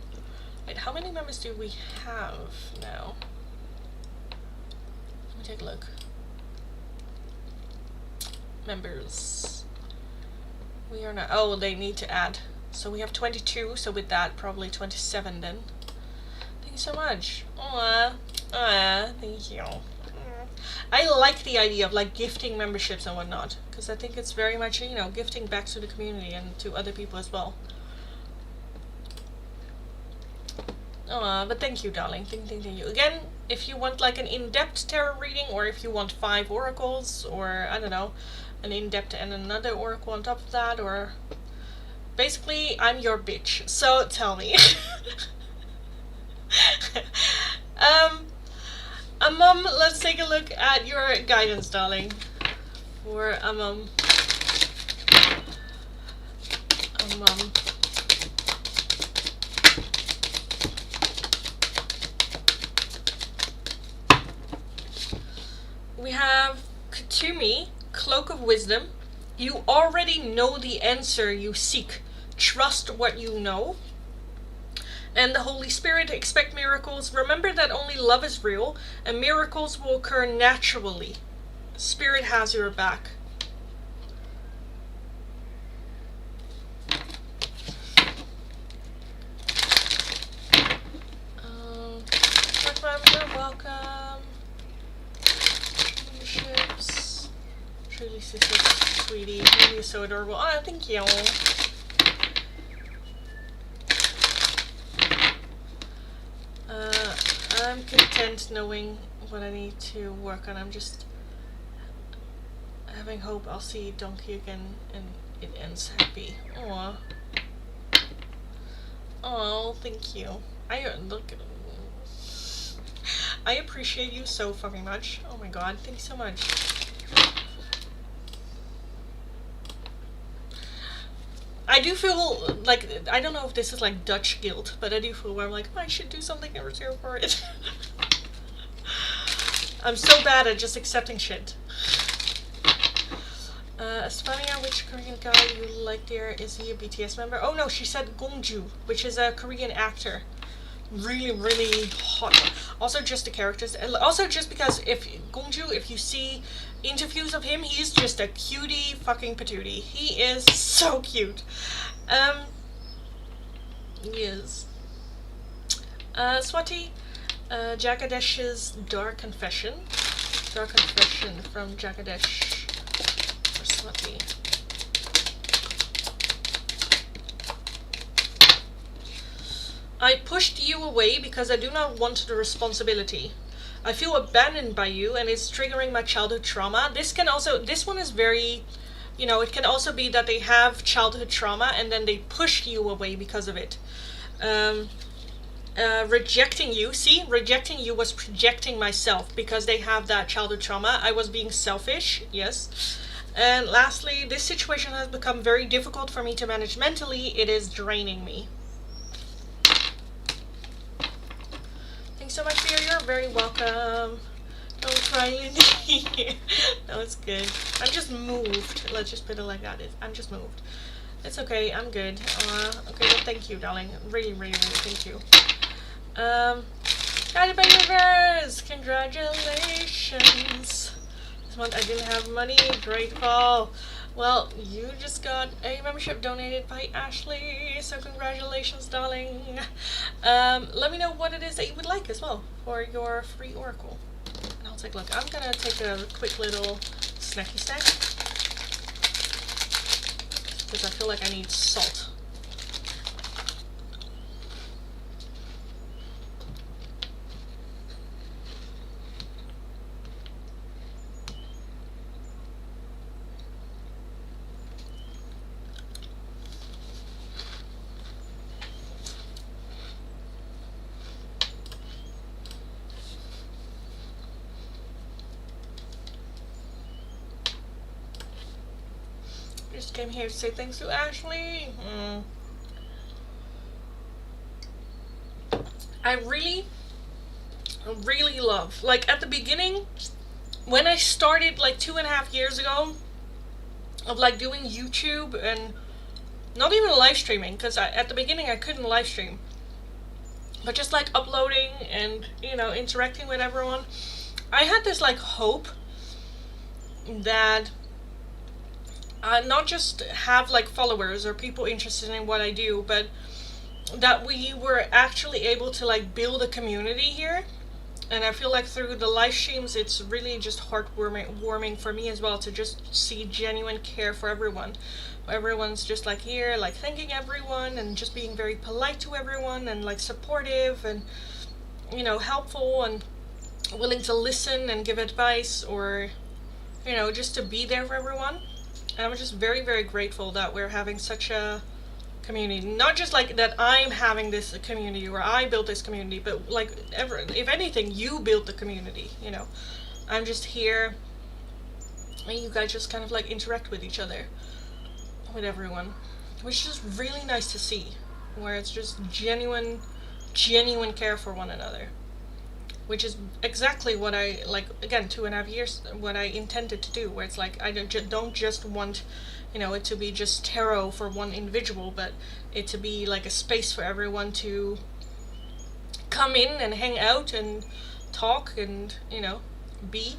Wait, how many members do we have now? Let me take a look. Members. We are not. Oh, they need to add. So we have 22, so with that, probably 27 then. Thank you so much. Thank you. I like the idea of like gifting memberships and whatnot, because I think it's very much, you know, gifting back to the community and to other people as well. But thank you, darling. Thank you. Again, if you want like an in-depth tarot reading, or if you want 5 oracles, or I don't know, an in-depth and another oracle on top of that, or basically, I'm your bitch. So tell me. Mum, let's take a look at your guidance, darling. For mum. We have Katumi, Cloak of Wisdom. You already know the answer you seek. Trust what you know. And the Holy Spirit, expect miracles. Remember that only love is real, and miracles will occur naturally. Spirit has your back. You're welcome. Ships. Truly, sister, sweetie. You're so adorable. Oh, thank you. I'm content knowing what I need to work on. I'm just having hope I'll see Donkey again and it ends happy. Aww. Oh, thank you. I appreciate you so fucking much. Oh my god, thank you so much. I do feel like, I don't know if this is like Dutch guilt, but I do feel where I'm like, I should do something in return for it. I'm so bad at just accepting shit. Espania, which Korean guy you like there? Is he a BTS member? Oh no, she said Gongju, which is a Korean actor. Really, really hot. Also just the characters. Also just because if you see interviews of him, he's just a cutie fucking patootie. He is so cute. Yes. Swati, Jagadesh's Dark Confession. Dark Confession from Jagadesh. Let's see. I pushed you away because I do not want the responsibility. I feel abandoned by you and it's triggering my childhood trauma. This one is very, it can also be that they have childhood trauma and then they push you away because of it. Rejecting you. See, rejecting you was projecting myself because they have that childhood trauma. I was being selfish, yes. And lastly, this situation has become very difficult for me to manage mentally. It is draining me. Thanks so much, Fear. You're very welcome. Don't cry, Lindy. No, it's good. I'm just moved. Let's just put it like that. I'm just moved. It's okay. I'm good. Okay, well, thank you, darling. Really, really, really thank you. Guided by Universe! Congratulations! This month I didn't have money. Great call. Well, you just got a membership donated by Ashley, so congratulations, darling. Let me know what it is that you would like as well for your free oracle. And I'll take a look. I'm gonna take a quick little snacky snack because I feel like I need salt. Just came here to say thanks to Ashley. I really love, like at the beginning, when I started like 2.5 years ago of like doing YouTube and not even live streaming, because at the beginning I couldn't live stream, but just like uploading and interacting with everyone, I had this like hope that not just have like followers or people interested in what I do, but that we were actually able to like build a community here. And I feel like through the live streams it's really just heartwarming for me as well to just see genuine care for everyone. Everyone's just like here, like thanking everyone and just being very polite to everyone and like supportive and helpful and willing to listen and give advice, or just to be there for everyone. And I'm just very, very grateful that we're having such a community. Not just like that I'm having this community or I built this community, but like if anything, you built the community, I'm just here and you guys just kind of like interact with each other, with everyone, which is really nice to see, where it's just genuine care for one another. Which is exactly what I, like, again, 2.5 years, what I intended to do, where it's like, I don't just want, it to be just tarot for one individual, but it to be like a space for everyone to come in and hang out and talk and, be.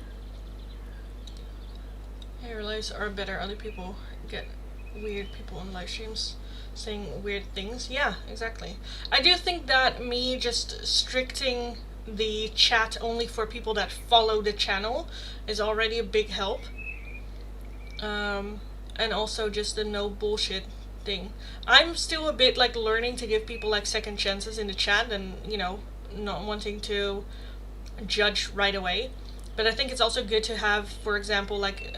Your lives are better. Other people get weird people on live streams saying weird things. Yeah, exactly. I do think that me just restricting the chat only for people that follow the channel is already a big help. And also just the no bullshit thing. I'm still a bit like learning to give people like second chances in the chat and not wanting to judge right away. But I think it's also good to have, for example, like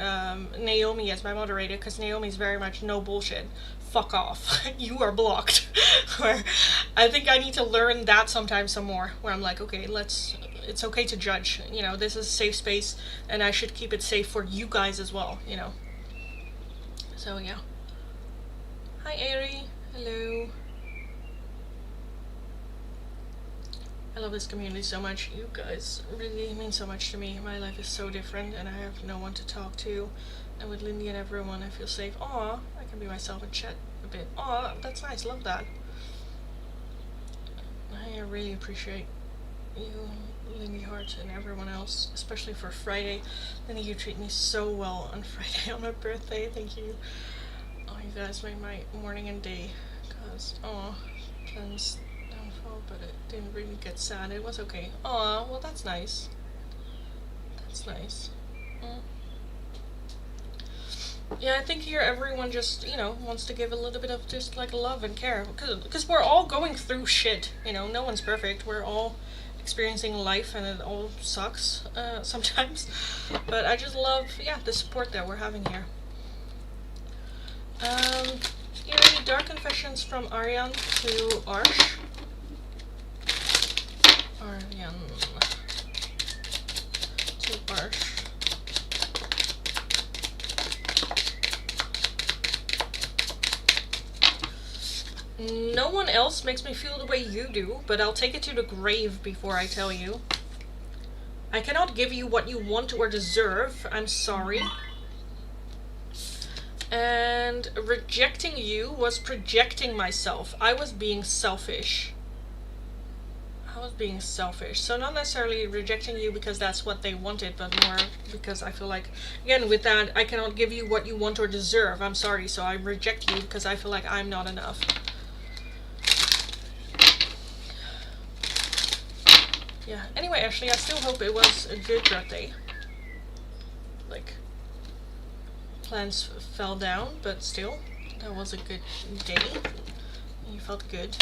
Naomi as my moderator, because Naomi's very much no bullshit. Fuck off. You are blocked. Where I think I need to learn that sometimes some more. Where I'm like, okay, it's okay to judge. This is a safe space, and I should keep it safe for you guys as well. So yeah. Hi, Ari. Hello. I love this community so much. You guys really mean so much to me. My life is so different and I have no one to talk to. And with Lindy and everyone I feel safe. Aw, I can be myself and chat a bit. Aw, that's nice. Love that. I really appreciate you, Lindy Hart, and everyone else, especially for Friday. Lindy, you treat me so well on Friday on my birthday. Thank you. Oh, you guys made my morning and day. Cause, plans downfall, but it didn't really get sad. It was okay. Aw, well that's nice. That's nice. Yeah, I think here everyone just, wants to give a little bit of just like love and care. Because we're all going through shit, no one's perfect. We're all experiencing life and it all sucks sometimes. But I just love, yeah, the support that we're having here. Here are dark confessions from Aryan to Arsh. Aryan to Arsh. No one else makes me feel the way you do, but I'll take it to the grave before I tell you. I cannot give you what you want or deserve. I'm sorry. And rejecting you was projecting myself. I was being selfish. So not necessarily rejecting you because that's what they wanted, but more because I feel like, again, with that, I cannot give you what you want or deserve. I'm sorry, so I reject you because I feel like I'm not enough. Yeah, anyway, Ashley, I still hope it was a good birthday. Like, plans fell down, but still, that was a good day. You felt good.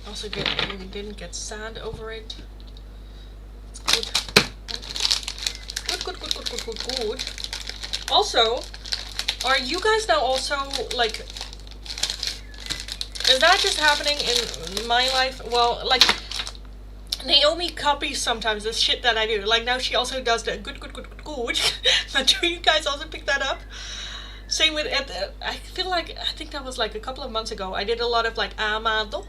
Also good that you didn't get sad over it. It's good. Good. Also, are you guys now also, like, is that just happening in my life? Well, like, Naomi copies sometimes the shit that I do. Like, now she also does the good. But do you guys also pick that up? Same with, I think that was like a couple of months ago. I did a lot of like, amado.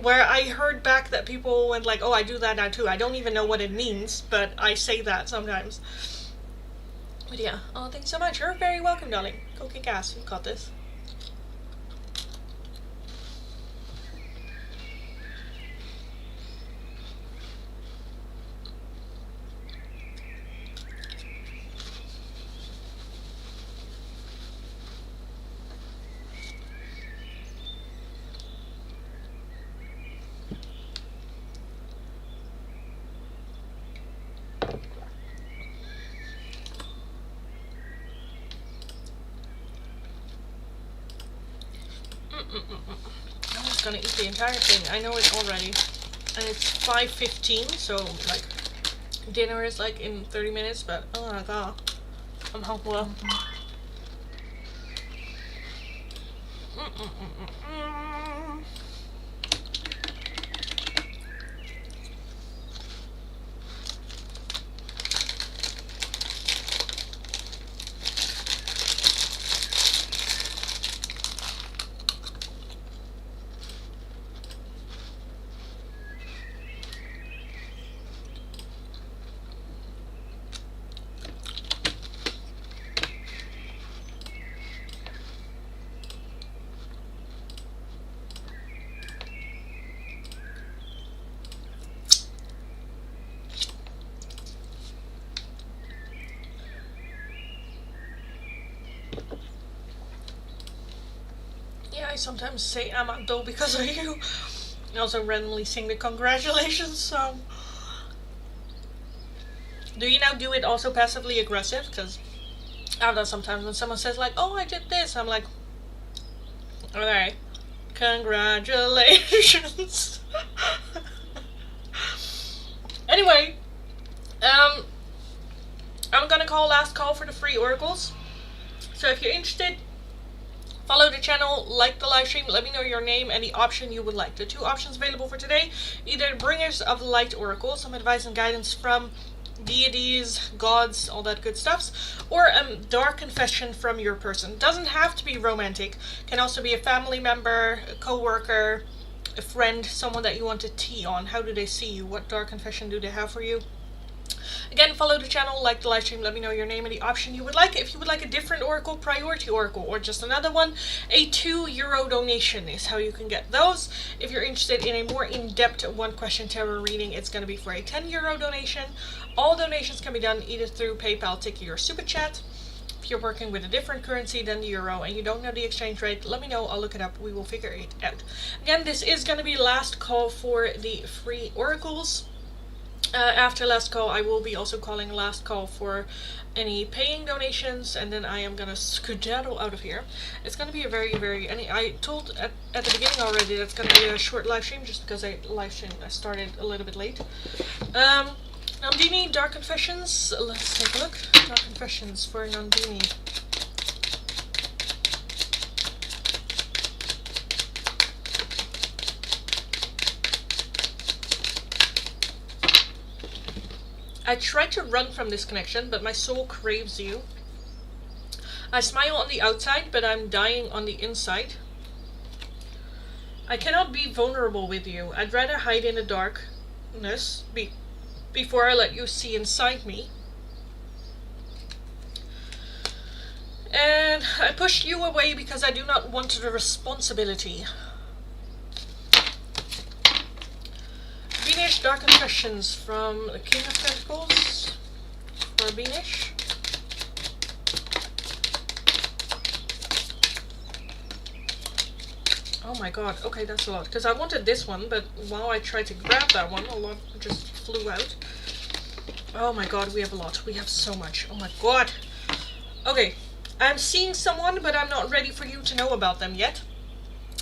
Where I heard back that people went like, oh, I do that now too. I don't even know what it means, but I say that sometimes. But yeah, oh, thanks so much. You're very welcome, darling. Go kick ass. You got this. I'm just gonna eat the entire thing. I know it already. And it's 5:15, so like dinner is like in 30 minutes, but oh my god. I'm hungry. I sometimes say amado because of you. I also randomly sing the congratulations song. Do you now do it also passively aggressive? Because I have that sometimes when someone says like, oh, I did this. I'm like, okay, congratulations. Anyway, I'm gonna call last call for the free oracles. So if you're interested, follow the channel, like the live stream, let me know your name and the option you would like. The two options available for today, either Bringers of Light Oracle, some advice and guidance from deities, gods, all that good stuff, or a dark confession from your person. Doesn't have to be romantic, can also be a family member, a co-worker, a friend, someone that you want to tea on. How do they see you? What dark confession do they have for you? Again, follow the channel, like the live stream, let me know your name and the option you would like. If you would like a different oracle, priority oracle, or just another one, a €2 donation is how you can get those. If you're interested in a more in-depth one-question tarot reading, it's going to be for a €10 donation. All donations can be done either through PayPal, Tiki, or Super Chat. If you're working with a different currency than the euro and you don't know the exchange rate, let me know, I'll look it up, we will figure it out. Again, this is going to be last call for the free oracles. After last call, I will be also calling last call for any paying donations, and then I am gonna skedaddle out of here. It's gonna be a I told at the beginning already that it's gonna be a short live stream, just because I started a little bit late. Nandini, Dark Confessions. Let's take a look. Dark Confessions for Nandini. I tried to run from this connection, but my soul craves you. I smile on the outside, but I'm dying on the inside. I cannot be vulnerable with you. I'd rather hide in the darkness before I let you see inside me. And I pushed you away because I do not want the responsibility. Beanish, Dark Confessions from the King of Pentacles for Beanish. Oh my god, okay, that's a lot. Because I wanted this one, but while I tried to grab that one, a lot just flew out. Oh my god, we have a lot. We have so much. Oh my god. Okay, I'm seeing someone, but I'm not ready for you to know about them yet.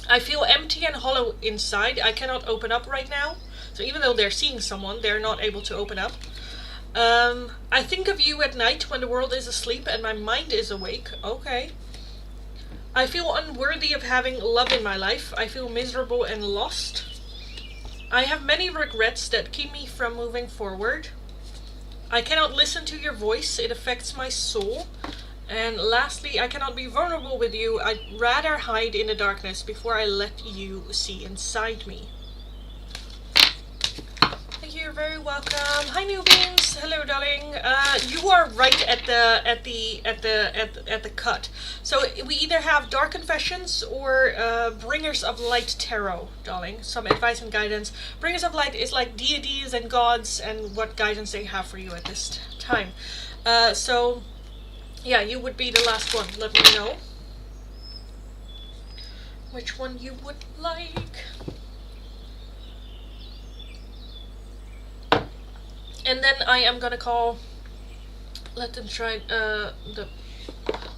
I feel empty and hollow inside. I cannot open up right now. So even though they're seeing someone, they're not able to open up. I think of you at night when the world is asleep and my mind is awake. Okay. I feel unworthy of having love in my life. I feel miserable and lost. I have many regrets that keep me from moving forward. I cannot listen to your voice. It affects my soul. And lastly, I cannot be vulnerable with you. I'd rather hide in the darkness before I let you see inside me. You're very welcome. Hi, newbies. Hello, darling. You are right at the cut. So we either have Dark Confessions or Bringers of Light Tarot, darling. Some advice and guidance. Bringers of Light is like deities and gods and what guidance they have for you at this time. So yeah, you would be the last one. Let me know which one you would like. And then I am gonna call. Let them try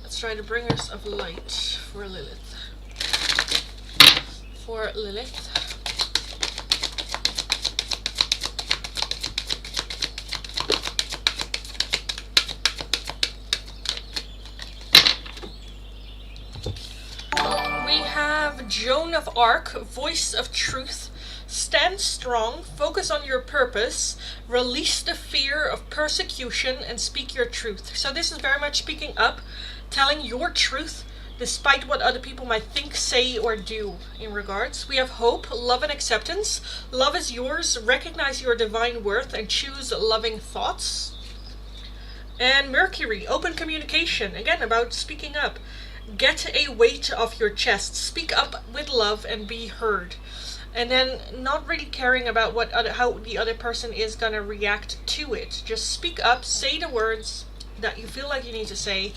let's try the Bringers of Light for Lilith. For Lilith. We have Joan of Arc, Voice of Truth. Stand strong, focus on your purpose, release the fear of persecution, and speak your truth. So this is very much speaking up, telling your truth, despite what other people might think, say, or do in regards. We have hope, love, and acceptance. Love is yours. Recognize your divine worth and choose loving thoughts. And Mercury, open communication. Again, about speaking up. Get a weight off your chest. Speak up with love and be heard. And then not really caring about how the other person is gonna react to it. Just speak up, say the words that you feel like you need to say,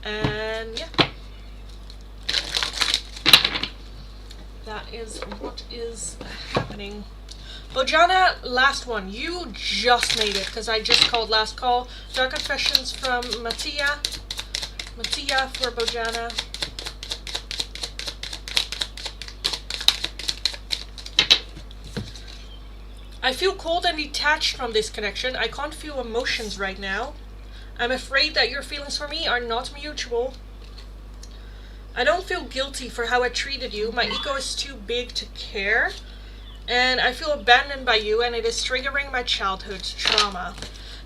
and yeah. That is what is happening. Bojana, last one. You just made it, because I just called last call. Dark Confessions from Mattia. Mattia for Bojana. I feel cold and detached from this connection. I can't feel emotions right now. I'm afraid that your feelings for me are not mutual. I don't feel guilty for how I treated you. My ego is too big to care. And I feel abandoned by you, and it is triggering my childhood trauma.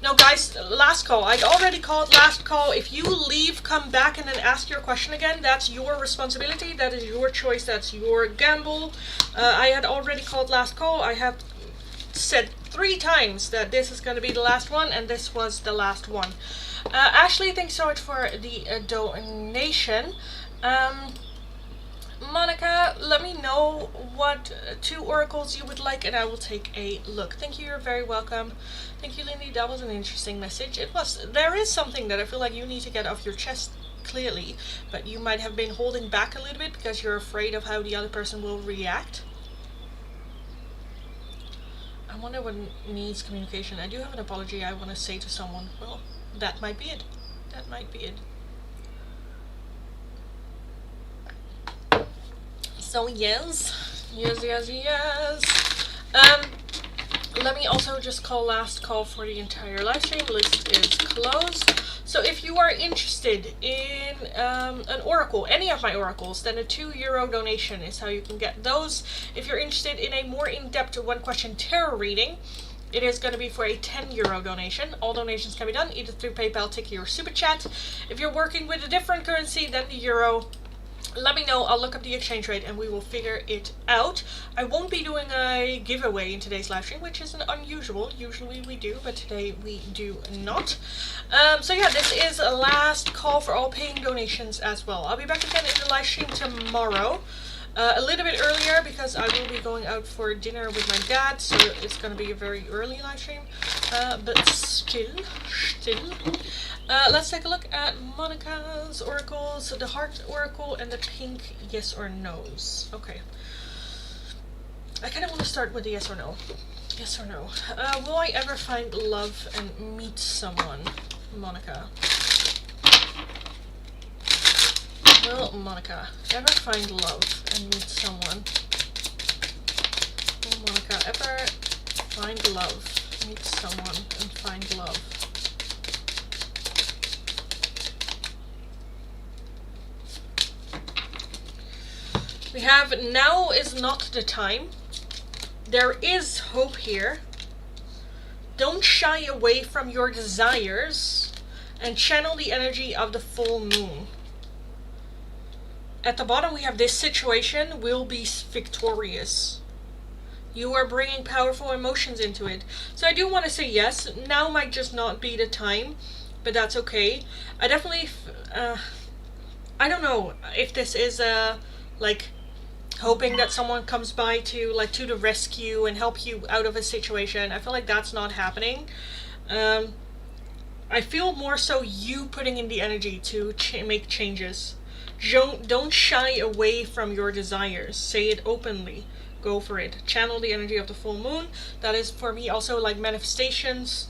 No, guys, last call. I already called last call. If you leave, come back, and then ask your question again, that's your responsibility. That is your choice. That's your gamble. I had already called last call. I have said 3 times that this is going to be the last one, and this was the last one. Ashley, thanks so much for the donation. Monica, let me know what 2 oracles you would like, and I will take a look. Thank you, you're very welcome. Thank you, Lindy. That was an interesting message. It was. There is something that I feel like you need to get off your chest clearly, but you might have been holding back a little bit because you're afraid of how the other person will react. wonder what needs communication. I do have an apology I want to say to someone. Well, that might be it. That might be it. So yes. Let me also just call last call for the entire live stream. List is closed. So if you are interested in an oracle, any of my oracles, then a €2 donation is how you can get those. If you're interested in a more in-depth one-question tarot reading, it is going to be for a €10 donation. All donations can be done either through PayPal, Tiki, or Super Chat. If you're working with a different currency than the euro, let me know. I'll look up the exchange rate and we will figure it out. I won't be doing a giveaway in today's live stream, which is unusual. Usually we do, but today we do not. So yeah, this is a last call for all paying donations as well. I'll be back again in the live stream tomorrow. A little bit earlier because I will be going out for dinner with my dad, so it's going to be a very early live stream. But still. Let's take a look at Monica's oracles, the heart oracle and the pink yes or no's. Okay. I kind of want to start with the yes or no. Yes or no. Will I ever find love and meet someone? Monica. Will Monica ever find love and meet someone? Will Monica ever find love, meet someone, and find love? We have now is not the time. There is hope here. Don't shy away from your desires and channel the energy of the full moon. At the bottom we have this situation will be victorious. You are bringing powerful emotions into it. So I do want to say yes. Now might just not be the time, but that's okay. I definitely, I don't know if this is like hoping that someone comes by to to the rescue and help you out of a situation. I feel like that's not happening. I feel more so you putting in the energy to make changes. Don't shy away from your desires. Say it openly. Go for it. Channel the energy of the full moon. That is for me also like manifestations.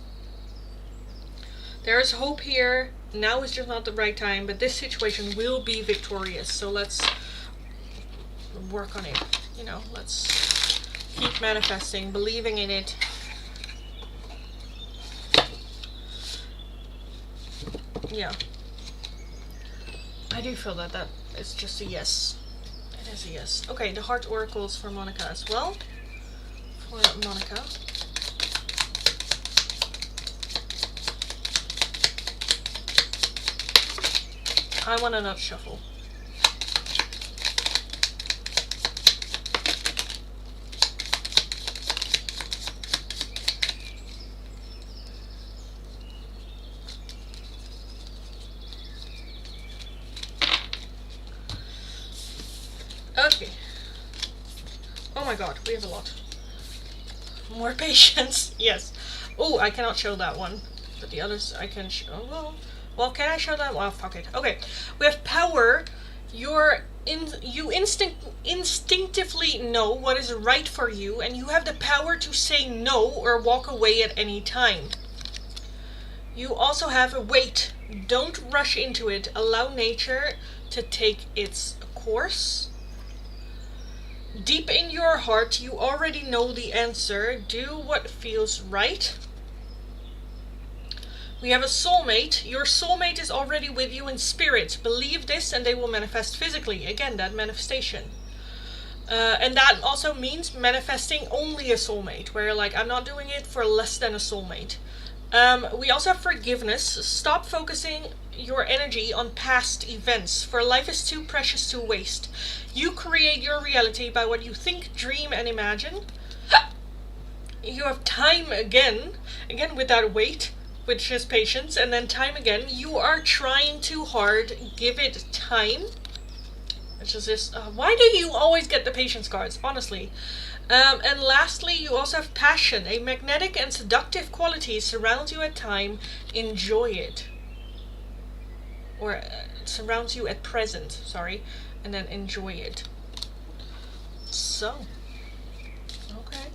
There is hope here. Now is just not the right time, but this situation will be victorious. So let's work on it. You know, let's keep manifesting, believing in it. Yeah. I do feel that is just a yes. It is a yes. Okay, the heart oracles for Monica as well. For Monica. I want to not shuffle. Okay. Oh my god, we have a lot. More patience. Yes. Oh, I cannot show that one. But the others I can show. Oh, well, can I show that? Well, fuck it. Okay. We have power. You instinctively know what is right for you, and you have the power to say no or walk away at any time. You also have a wait. Don't rush into it. Allow nature to take its course. Deep in your heart, you already know the answer. Do what feels right. We have a soulmate. Your soulmate is already with you in spirit. Believe this and they will manifest physically. Again, that manifestation. And that also means manifesting only a soulmate, where like I'm not doing it for less than a soulmate. We also have forgiveness. Stop focusing your energy on past events, for life is too precious to waste. You create your reality by what you think, dream, and imagine. You have time again with that wait, which is patience, and then time again. You are trying too hard. Give it time. Which is this. Why do you always get the patience cards? Honestly. And lastly, you also have passion. A magnetic and seductive quality surrounds you at time. Enjoy it. Or surrounds you at present, sorry. And then enjoy it. So. Okay.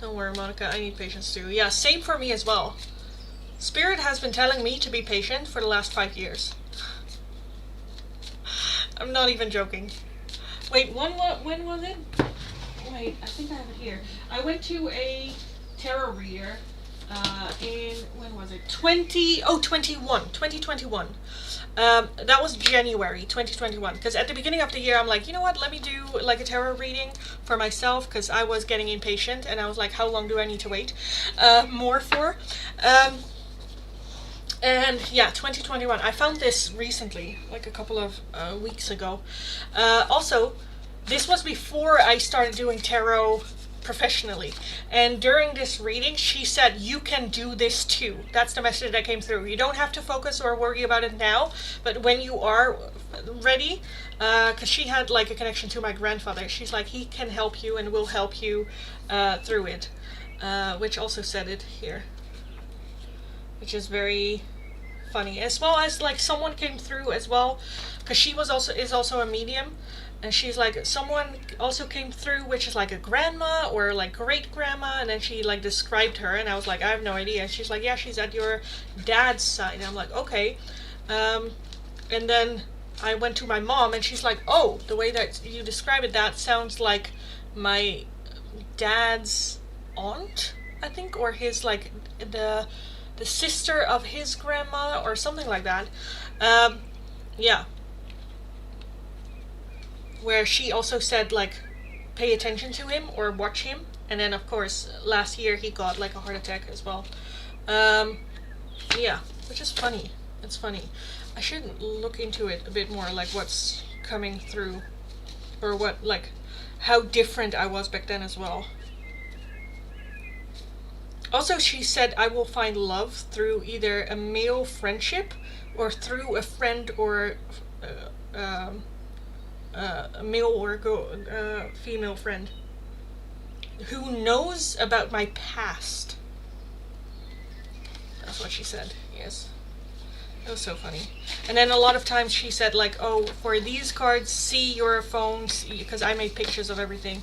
Don't worry, Monica, I need patience too. Yeah, same for me as well. Spirit has been telling me to be patient for the last 5 years. I'm not even joking. Wait, when was it? Wait, I think I have it here. I went to a tarot reader in, when was it? 2021. That was January 2021. Because at the beginning of the year, I'm like, you know what? Let me do like a tarot reading for myself because I was getting impatient and I was like, how long do I need to wait more for? And yeah, 2021. I found this recently, like a couple of weeks ago. Also, this was before I started doing tarot professionally. And during this reading, she said, you can do this too. That's the message that came through. You don't have to focus or worry about it now, but when you are ready, because she had like a connection to my grandfather, she's like, he can help you and will help you through it. Which also said it here. Which is very funny, as well as like someone came through as well, because she is also a medium, and she's like, someone also came through which is like a grandma or like great grandma, and then she like described her, and I was like, I have no idea. And she's like, yeah, she's at your dad's side. And I'm like, okay. And then I went to my mom, and she's like, oh, the way that you describe it, that sounds like my dad's aunt, I think, or his like the sister of his grandma or something like that. Yeah. Where she also said like, pay attention to him or watch him. And then of course last year he got like a heart attack as well. Yeah, which is funny. It's funny. I should look into it a bit more, like what's coming through, or what, like how different I was back then as well. Also, she said, I will find love through either a male friendship or through a friend or a male or female friend who knows about my past. That's what she said, yes. It was so funny. And then a lot of times she said like, oh, for these cards, see your phones, because I made pictures of everything.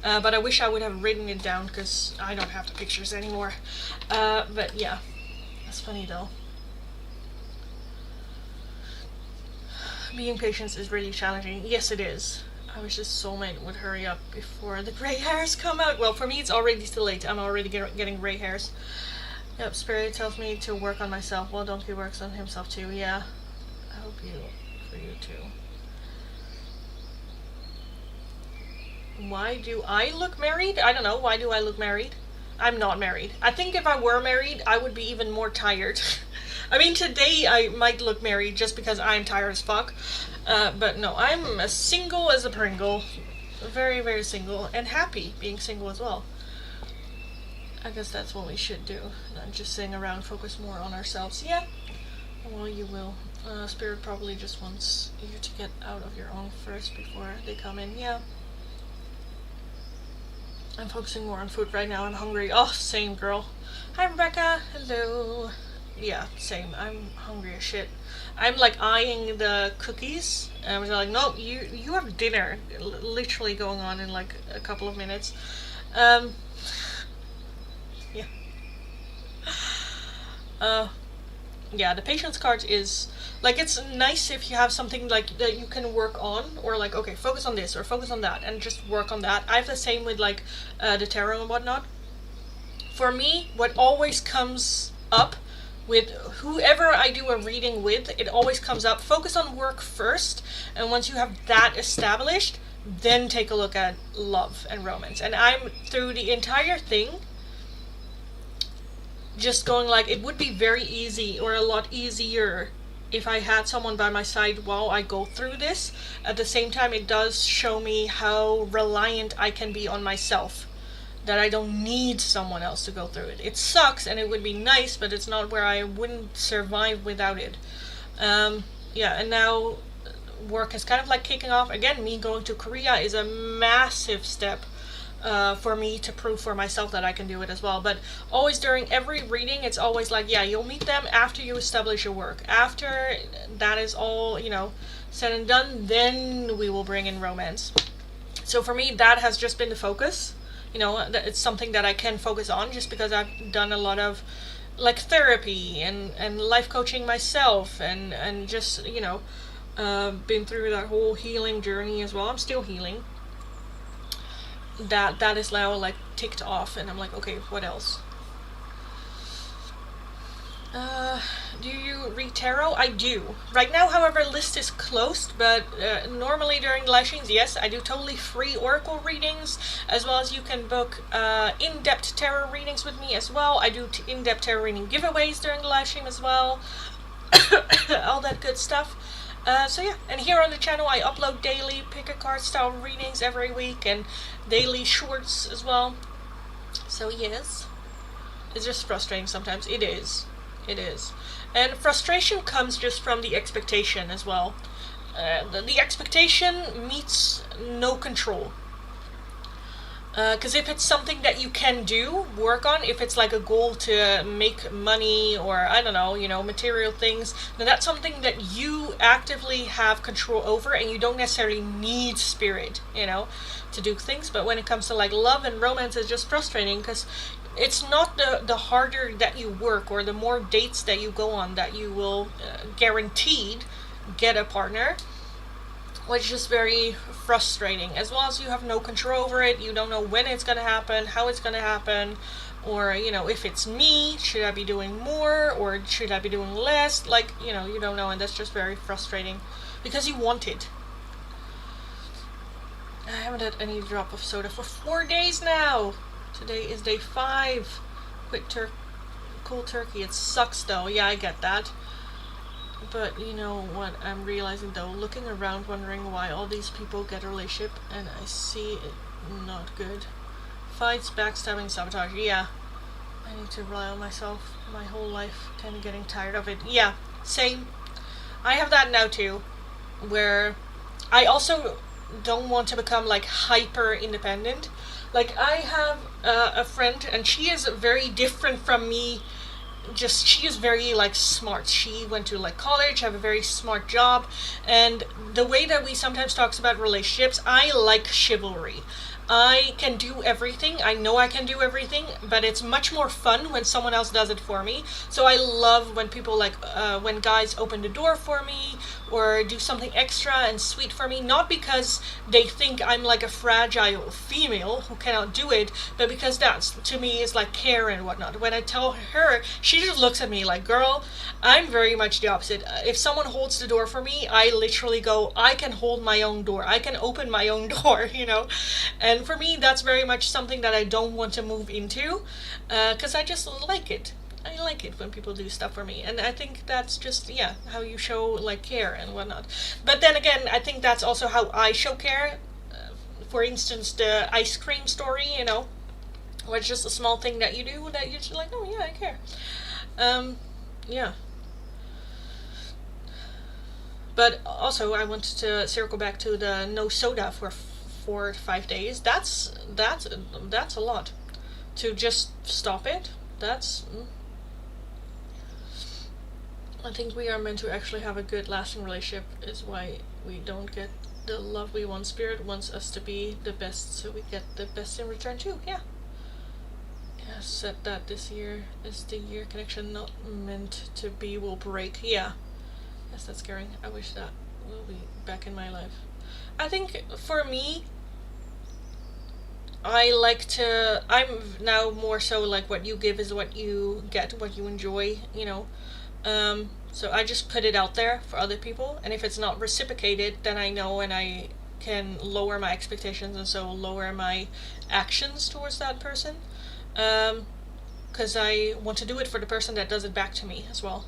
But I wish I would have written it down because I don't have the pictures anymore. But yeah, that's funny though. Being patient is really challenging. Yes, it is. I wish this soulmate would hurry up before the gray hairs come out. Well, for me, it's already too late. I'm already getting gray hairs. Yep, Spirit tells me to work on myself. Well, Donkey works on himself too. Yeah, I hope for you too. Why do I look married? I don't know. Why do I look married? I'm not married. I think if I were married, I would be even more tired. I mean, today I might look married just because I'm tired as fuck. But no, I'm as single as a Pringle. Very, very single. And happy being single as well. I guess that's what we should do. Not just sitting around, focus more on ourselves. Yeah. Well, you will. Spirit probably just wants you to get out of your own first before they come in. Yeah. I'm focusing more on food right now. I'm hungry. Oh, same, girl. Hi, Rebecca. Hello. Yeah, same. I'm hungry as shit. I'm like eyeing the cookies. And I was like, no, you have dinner literally going on in like a couple of minutes. Yeah. Yeah, the patience card is like, it's nice if you have something like that you can work on, or like, okay, focus on this or focus on that and just work on that. I have the same with like the tarot and whatnot. For me, what always comes up with whoever I do a reading with, it always comes up, focus on work first, and once you have that established, then take a look at love and romance. And I'm, through the entire thing, just going like, it would be very easy, or a lot easier, if I had someone by my side while I go through this. At the same time, it does show me how reliant I can be on myself, that I don't need someone else to go through it. It sucks and it would be nice, but it's not where I wouldn't survive without it. Yeah, and now work is kind of like kicking off. Again, me going to Korea is a massive step for me to prove for myself that I can do it as well. But always during every reading, it's always like, yeah, you'll meet them after you establish your work. After that is all, said and done, then we will bring in romance. So for me, that has just been the focus. you know, it's something that I can focus on just because I've done a lot of like therapy and life coaching myself, and just, you know, been through that whole healing journey as well. I'm still healing. That is now like ticked off, and I'm like, okay, what else? Do you read tarot? I do. Right now, however, list is closed, but normally during live streams, yes, I do totally free oracle readings, as well as you can book in-depth tarot readings with me as well. I do in-depth tarot reading giveaways during the live stream as well. All that good stuff. So yeah, and here on the channel I upload daily pick a card style readings every week, and daily shorts as well. So yes, it's just frustrating sometimes. It is. It is. And frustration comes just from the expectation as well. The expectation meets no control. Because if it's something that you can do, work on, if it's like a goal to make money or, I don't know, you know, material things, then that's something that you actively have control over, and you don't necessarily need spirit, you know, to do things. But when it comes to like love and romance, it's just frustrating because it's not the harder that you work or the more dates that you go on that you will guaranteed get a partner, which is just very frustrating. As well as you have no control over it, you don't know when it's going to happen, how it's going to happen, or, you know, if it's me, should I be doing more or should I be doing less? Like, you know, you don't know, and that's just very frustrating because you want it. I haven't had any drop of soda for 4 days now. Today is day 5. Quit cold turkey. It sucks though. Yeah, I get that. But you know what I'm realizing though? Looking around, wondering why all these people get a relationship, and I see it not good. Fights, backstabbing, sabotage. Yeah. I need to rely on myself my whole life. Kind of getting tired of it. Yeah, same. I have that now too. Where I also don't want to become like hyper independent. Like I have a friend, and she is very different from me. Just she is very like smart. She went to like college, have a very smart job, and the way that we sometimes talks about relationships, I like chivalry. I can do everything. I know I can do everything, but it's much more fun when someone else does it for me. So I love when people like when guys open the door for me or do something extra and sweet for me, not because they think I'm like a fragile female who cannot do it, but because that's to me is like care and whatnot. When I tell her, she just looks at me like, girl, I'm very much the opposite. If someone holds the door for me, I literally go, I can hold my own door, I can open my own door, you know. And for me, that's very much something that I don't want to move into, because I just like it. I like it when people do stuff for me, and I think that's just, yeah, how you show like care and whatnot. But then again, I think that's also how I show care. For instance, the ice cream story, you know, or it's just a small thing that you do that you're just like, oh yeah, I care. Yeah. But also, I wanted to circle back to the no soda for 4 to 5 days. That's a lot. To just stop it, that's. I think we are meant to actually have a good, lasting relationship. Is why we don't get the love we want. Spirit wants us to be the best, so we get the best in return too. Yeah. Yeah. Said that this year is the year connection not meant to be will break. Yeah. Yes, that's scary. I wish that will be back in my life. I think for me, I'm now more so like what you give is what you get, what you enjoy, you know. So I just put it out there for other people, and if it's not reciprocated, then I know, and I can lower my expectations, and so lower my actions towards that person. Because I want to do it for the person that does it back to me as well.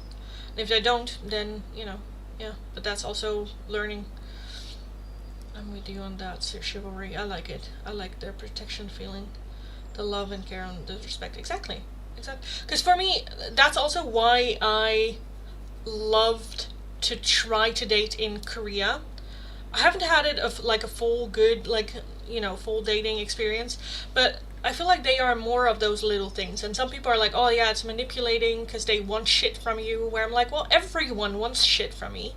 And if I don't, then, you know, yeah. But that's also learning. I'm with you on that, chivalry. I like it. I like the protection feeling, the love and care and the respect. Exactly. Because for me, that's also why I loved to try to date in Korea. I haven't had it of like a full good, like, you know, full dating experience, but I feel like they are more of those little things. And some people are like, oh yeah, it's manipulating because they want shit from you. Where I'm like, well, everyone wants shit from me.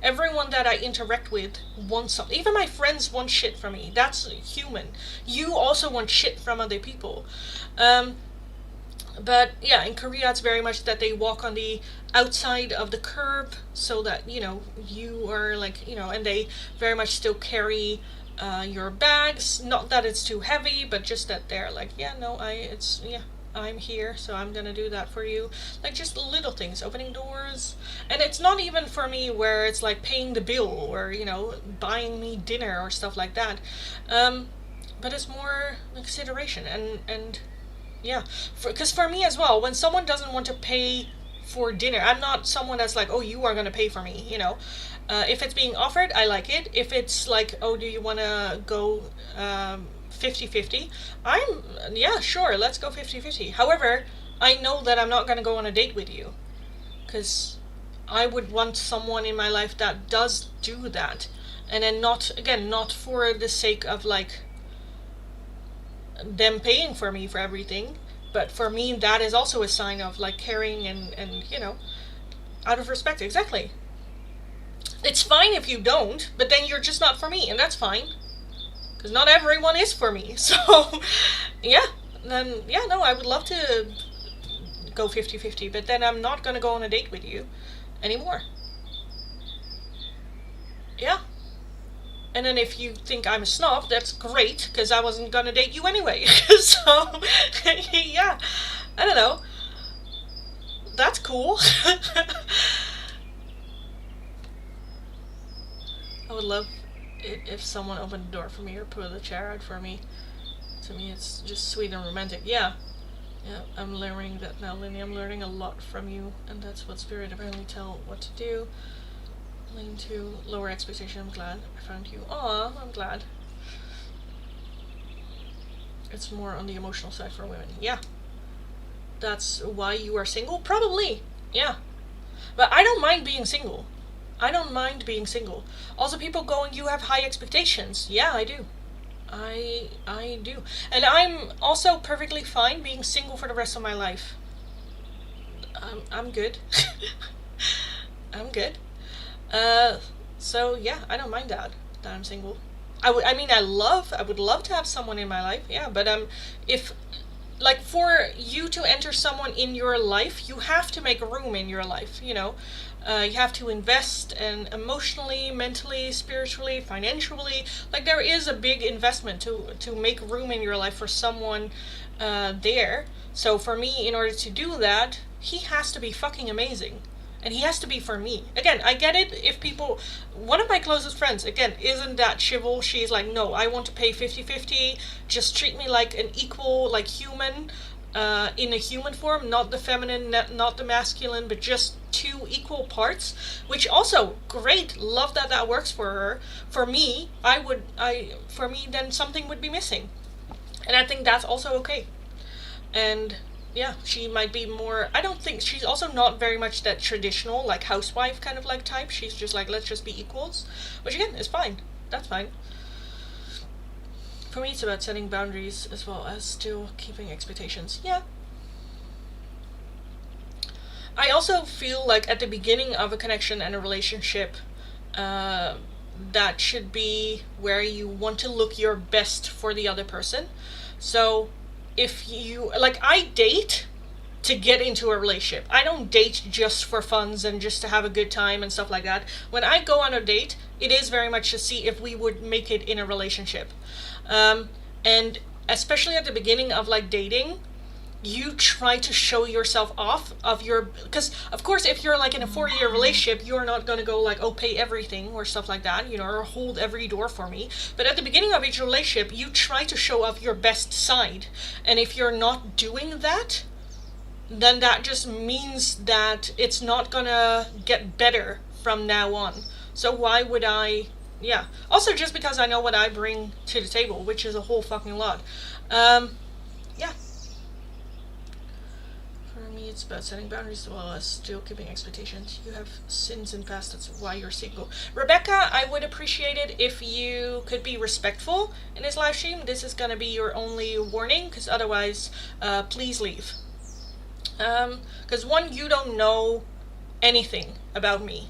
Everyone that I interact with wants something. Even my friends want shit from me. That's human. You also want shit from other people. But yeah, in Korea it's very much that they walk on the outside of the curb, so that, you are like, and they very much still carry your bags. Not that it's too heavy, but just that they're like, yeah, no, I'm here, so I'm gonna do that for you. Like, just little things, opening doors. And it's not even for me where it's like paying the bill or, buying me dinner or stuff like that. But it's more consideration and yeah. Because for me as well, when someone doesn't want to pay for dinner, I'm not someone that's like, oh, you are gonna pay for me. If it's being offered, I like it. If it's like, oh, do you want to go 50-50, yeah, sure, let's go 50-50. However, I know that I'm not going to go on a date with you, because I would want someone in my life that does do that. And then not for the sake of like them paying for me for everything, but for me that is also a sign of like caring and out of respect. Exactly. It's fine if you don't, but then you're just not for me, and that's fine. Because not everyone is for me. So, yeah. Then, yeah, no, I would love to go 50-50, but then I'm not going to go on a date with you anymore. Yeah. And then if you think I'm a snob, that's great, because I wasn't going to date you anyway. So, yeah. I don't know. That's cool. I would love it if someone opened the door for me or put a chair out for me. To me, it's just sweet and romantic. Yeah. Yeah, I'm learning that now, Linny. I'm learning a lot from you, and that's what Spirit apparently tell what to do. Lean to lower expectation. I'm glad I found you. Aw, I'm glad. It's more on the emotional side for women. Yeah. That's why you are single? Probably. Yeah. But I don't mind being single. I don't mind being single. Also, people going, you have high expectations. Yeah, I do. I do. And I'm also perfectly fine being single for the rest of my life. I'm good. I'm good. So yeah, I don't mind that I'm single. I would love to have someone in my life. Yeah, but if like for you to enter someone in your life, you have to make room in your life, you have to invest, and emotionally, mentally, spiritually, financially, like there is a big investment to make room in your life for someone there. So for me, in order to do that, he has to be fucking amazing. And he has to be for me. Again, I get it if people... One of my closest friends, again, isn't that chival. She's like, no, I want to pay 50-50. Just treat me like an equal, like human, in a human form. Not the feminine, not the masculine, but just two equal parts. Which also, great. Love that works for her. For me, then something would be missing. And I think that's also okay. And... yeah, she might be more... I don't think... she's also not very much that traditional, like, housewife kind of, like, type. She's just like, let's just be equals. Which, again, is fine. That's fine. For me, it's about setting boundaries as well as still keeping expectations. Yeah. I also feel like at the beginning of a connection and a relationship, that should be where you want to look your best for the other person. So... if you, like, I date to get into a relationship. I don't date just for funs and just to have a good time and stuff like that. When I go on a date, it is very much to see if we would make it in a relationship. And especially at the beginning of, like, dating, you try to show yourself off of your... because, of course, if you're, like, in a 4-year relationship, you're not going to go, like, oh, pay everything or stuff like that, or hold every door for me. But at the beginning of each relationship, you try to show off your best side. And if you're not doing that, then that just means that it's not going to get better from now on. So why would I... yeah. Also, just because I know what I bring to the table, which is a whole fucking lot. Yeah. For me, it's about setting boundaries as well as still keeping expectations. You have sins in the past, that's why you're single. Rebecca, I would appreciate it if you could be respectful in this live stream. This is gonna be your only warning, because otherwise, please leave. Because one, you don't know anything about me.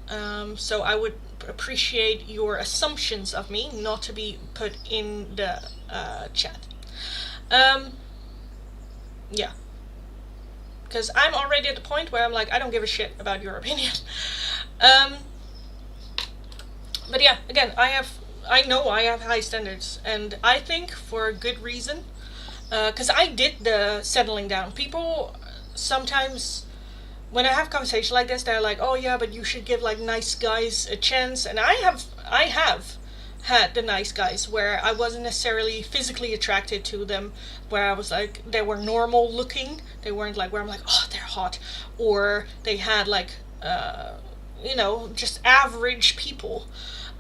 So I would appreciate your assumptions of me not to be put in the chat. Yeah. Because I'm already at the point where I'm like, I don't give a shit about your opinion. But yeah, again, I know I have high standards, and I think for a good reason. Because I did the settling down. People sometimes, when I have conversations like this, they're like, "Oh yeah, but you should give like nice guys a chance." And I have had the nice guys where I wasn't necessarily physically attracted to them, where I was like, they were normal looking. They weren't like where I'm like, "Oh, they're hot," or they had like, just average people.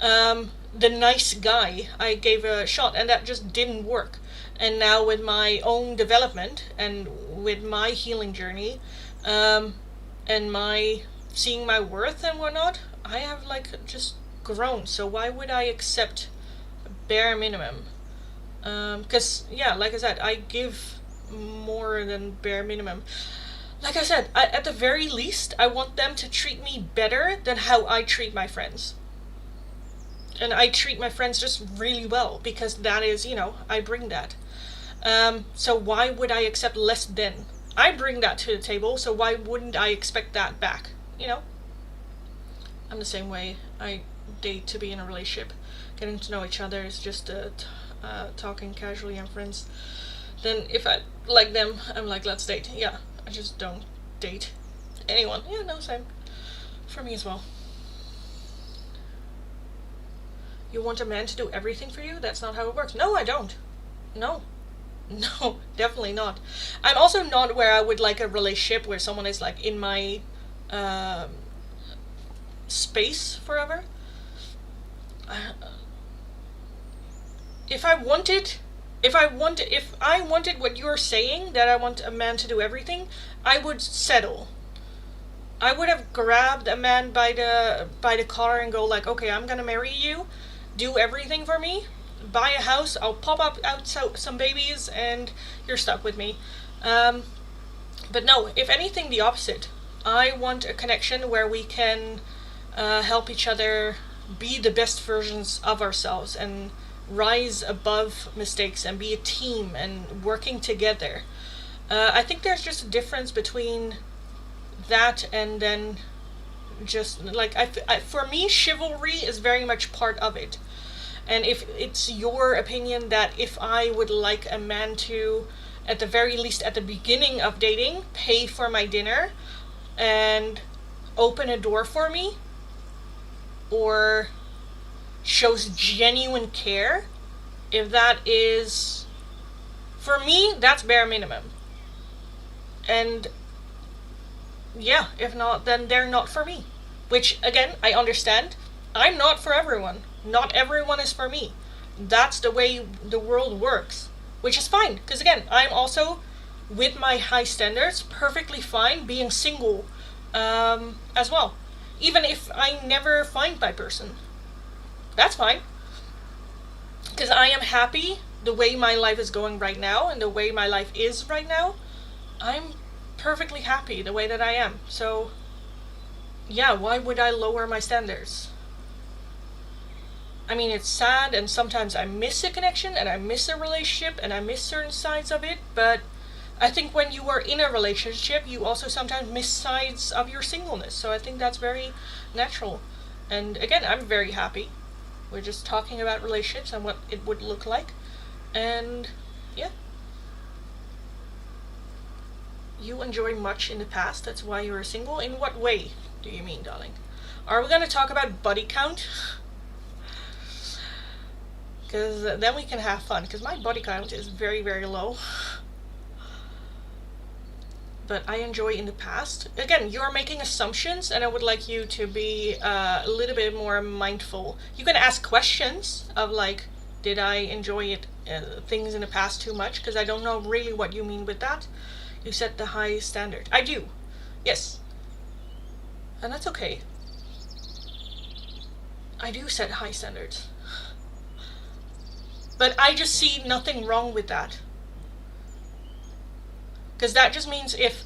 The nice guy I gave a shot, and that just didn't work. And now with my own development and with my healing journey, and my seeing my worth and whatnot, I have like just grown. So why would I accept bare minimum? Because yeah, like I said, I give more than bare minimum. Like I said, at the very least, I want them to treat me better than how I treat my friends. And I treat my friends just really well because that is, I bring that. So why would I accept less than? I bring that to the table, so why wouldn't I expect that back? I'm the same way. I date to be in a relationship. Getting to know each other is just talking casually and friends. Then if I like them, I'm like, let's date. Yeah, I just don't date anyone. Yeah, no, same. For me as well. You want a man to do everything for you? That's not how it works. No, I don't. No, definitely not. I'm also not where I would like a relationship where someone is like in my space forever. If I wanted what you're saying, that I want a man to do everything, I would settle. I would have grabbed a man by the collar and go like, okay, I'm gonna marry you, do everything for me, buy a house, I'll pop up out some babies, and you're stuck with me. But no, if anything, the opposite. I want a connection where we can help each other be the best versions of ourselves and rise above mistakes and be a team and working together. I think there's just a difference between that and then just like for me, chivalry is very much part of it. And if it's your opinion that if I would like a man to, at the very least at the beginning of dating, pay for my dinner and open a door for me, or shows genuine care, if that is, for me, that's bare minimum. And yeah, if not, then they're not for me. Which, again, I understand. I'm not for everyone. Not everyone is for me. That's the way the world works. Which is fine, because again, I'm also, with my high standards, perfectly fine being single as well. Even if I never find my person. That's fine. Because I am happy the way my life is going right now, and the way my life is right now. I'm perfectly happy the way that I am. So, yeah, why would I lower my standards? I mean, it's sad, and sometimes I miss a connection, and I miss a relationship, and I miss certain sides of it, but I think when you are in a relationship, you also sometimes miss sides of your singleness, so I think that's very natural. And again, I'm very happy. We're just talking about relationships and what it would look like, and yeah. You enjoy much in the past, that's why you were single? In what way do you mean, darling? Are we going to talk about body count? Because then we can have fun, because my body count is very, very low. But I enjoy in the past. Again, you're making assumptions, and I would like you to be a little bit more mindful. You can ask questions of like, did I enjoy it, things in the past too much? Because I don't know really what you mean with that. You set the high standard. I do. Yes. And that's okay. I do set high standards. But I just see nothing wrong with that. Because that just means if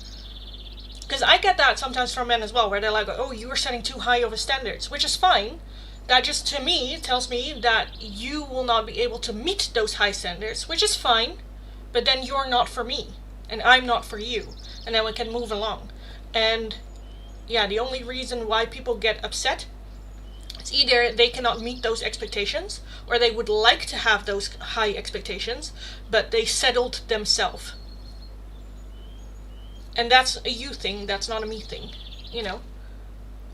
Because I get that sometimes from men as well, where they're like, oh, you are setting too high of a standards, which is fine. That just, to me, tells me that you will not be able to meet those high standards, which is fine, but then you're not for me, and I'm not for you, and then we can move along. And yeah, the only reason why people get upset is either they cannot meet those expectations, or they would like to have those high expectations, but they settled themselves. And that's a you thing, that's not a me thing, you know.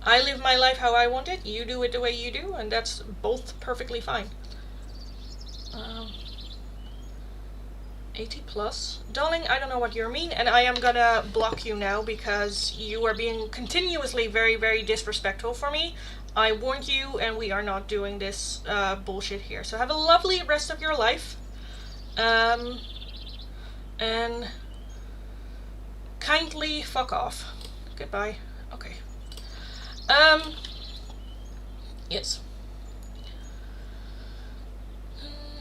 I live my life how I want it, you do it the way you do, and that's both perfectly fine. 80 plus. Darling, I don't know what you mean, and I am gonna block you now because you are being continuously very, very disrespectful for me. I warned you, and we are not doing this bullshit here. So have a lovely rest of your life. And kindly fuck off. Goodbye. Okay. Yes.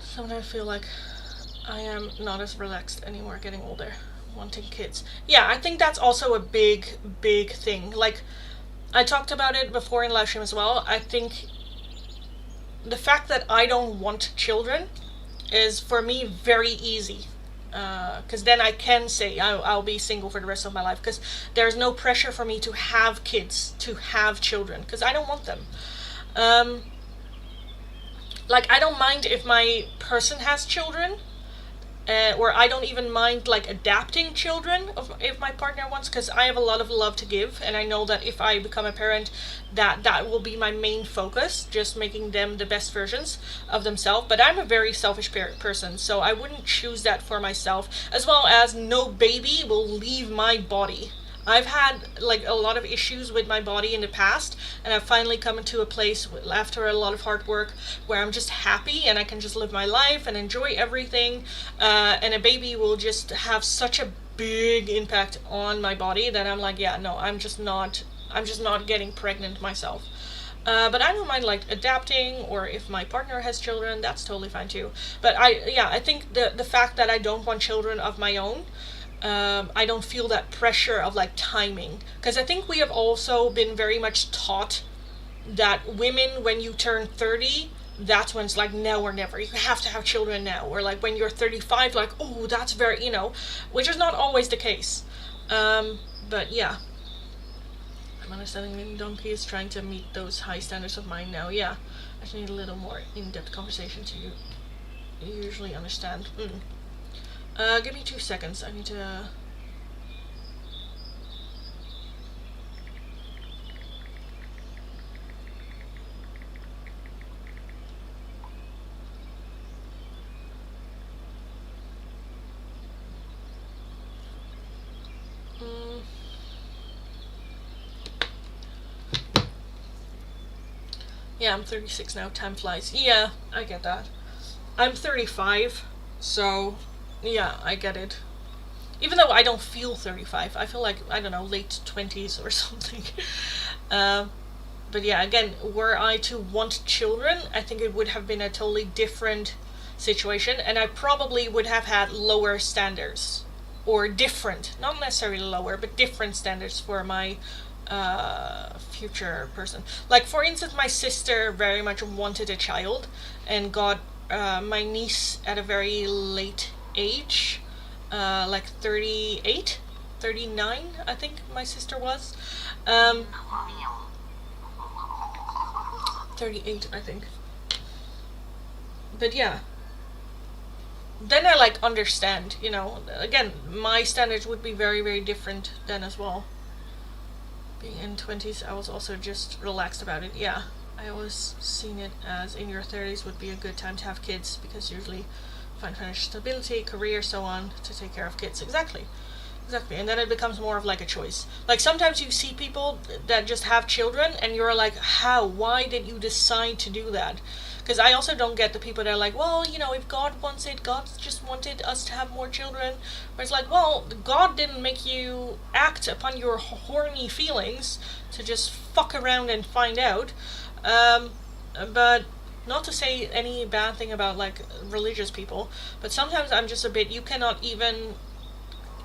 Sometimes I feel like I am not as relaxed anymore getting older, wanting kids. Yeah, I think that's also a big, big thing. Like, I talked about it before in live stream as well. I think the fact that I don't want children is, for me, very easy. Because then I can say I'll be single for the rest of my life. Because there's no pressure for me to have kids, to have children. Because I don't want them. Like, I don't mind if my person has children. Or I don't even mind like adapting children if my partner wants, because I have a lot of love to give, and I know that if I become a parent, that will be my main focus, just making them the best versions of themselves. But I'm a very selfish person, so I wouldn't choose that for myself, as well as no baby will leave my body. I've had like a lot of issues with my body in the past, and I've finally come into a place after a lot of hard work where I'm just happy and I can just live my life and enjoy everything. And a baby will just have such a big impact on my body that I'm like, yeah, no, I'm just not getting pregnant myself. But I don't mind like adapting, or if my partner has children, that's totally fine too. But I think the fact that I don't want children of my own, I don't feel that pressure of like timing, because I think we have also been very much taught that women, when you turn 30, that's when it's like now or never, you have to have children now, or like when you're 35, like, oh, that's very, which is not always the case. But yeah, I'm understanding Donkey is trying to meet those high standards of mine now. Yeah, I just need a little more in-depth conversation to usually understand. Give me 2 seconds. I need to... Yeah, I'm 36 now. Time flies. Yeah, I get that. I'm 35, so... yeah, I get it. Even though I don't feel 35, I feel like, I don't know, late 20s or something. But yeah, again, were I to want children, I think it would have been a totally different situation, and I probably would have had lower standards. Or different, not necessarily lower, but different standards for my future person. Like, for instance, my sister very much wanted a child, and got my niece at a very late age, like 38, 39, I think my sister was. 38, I think. But yeah, then I like understand, again, my standards would be very, very different then as well. Being in 20s, I was also just relaxed about it. Yeah, I always seen it as in your 30s would be a good time to have kids, because usually find financial stability, career, so on, to take care of kids. Exactly. And then it becomes more of like a choice. Like, sometimes you see people that just have children, and you're like, how? Why did you decide to do that? Because I also don't get the people that are like, well, if God wants it, God just wanted us to have more children. Where it's like, well, God didn't make you act upon your horny feelings to just fuck around and find out. But not to say any bad thing about like religious people, but sometimes I'm just a bit, you cannot even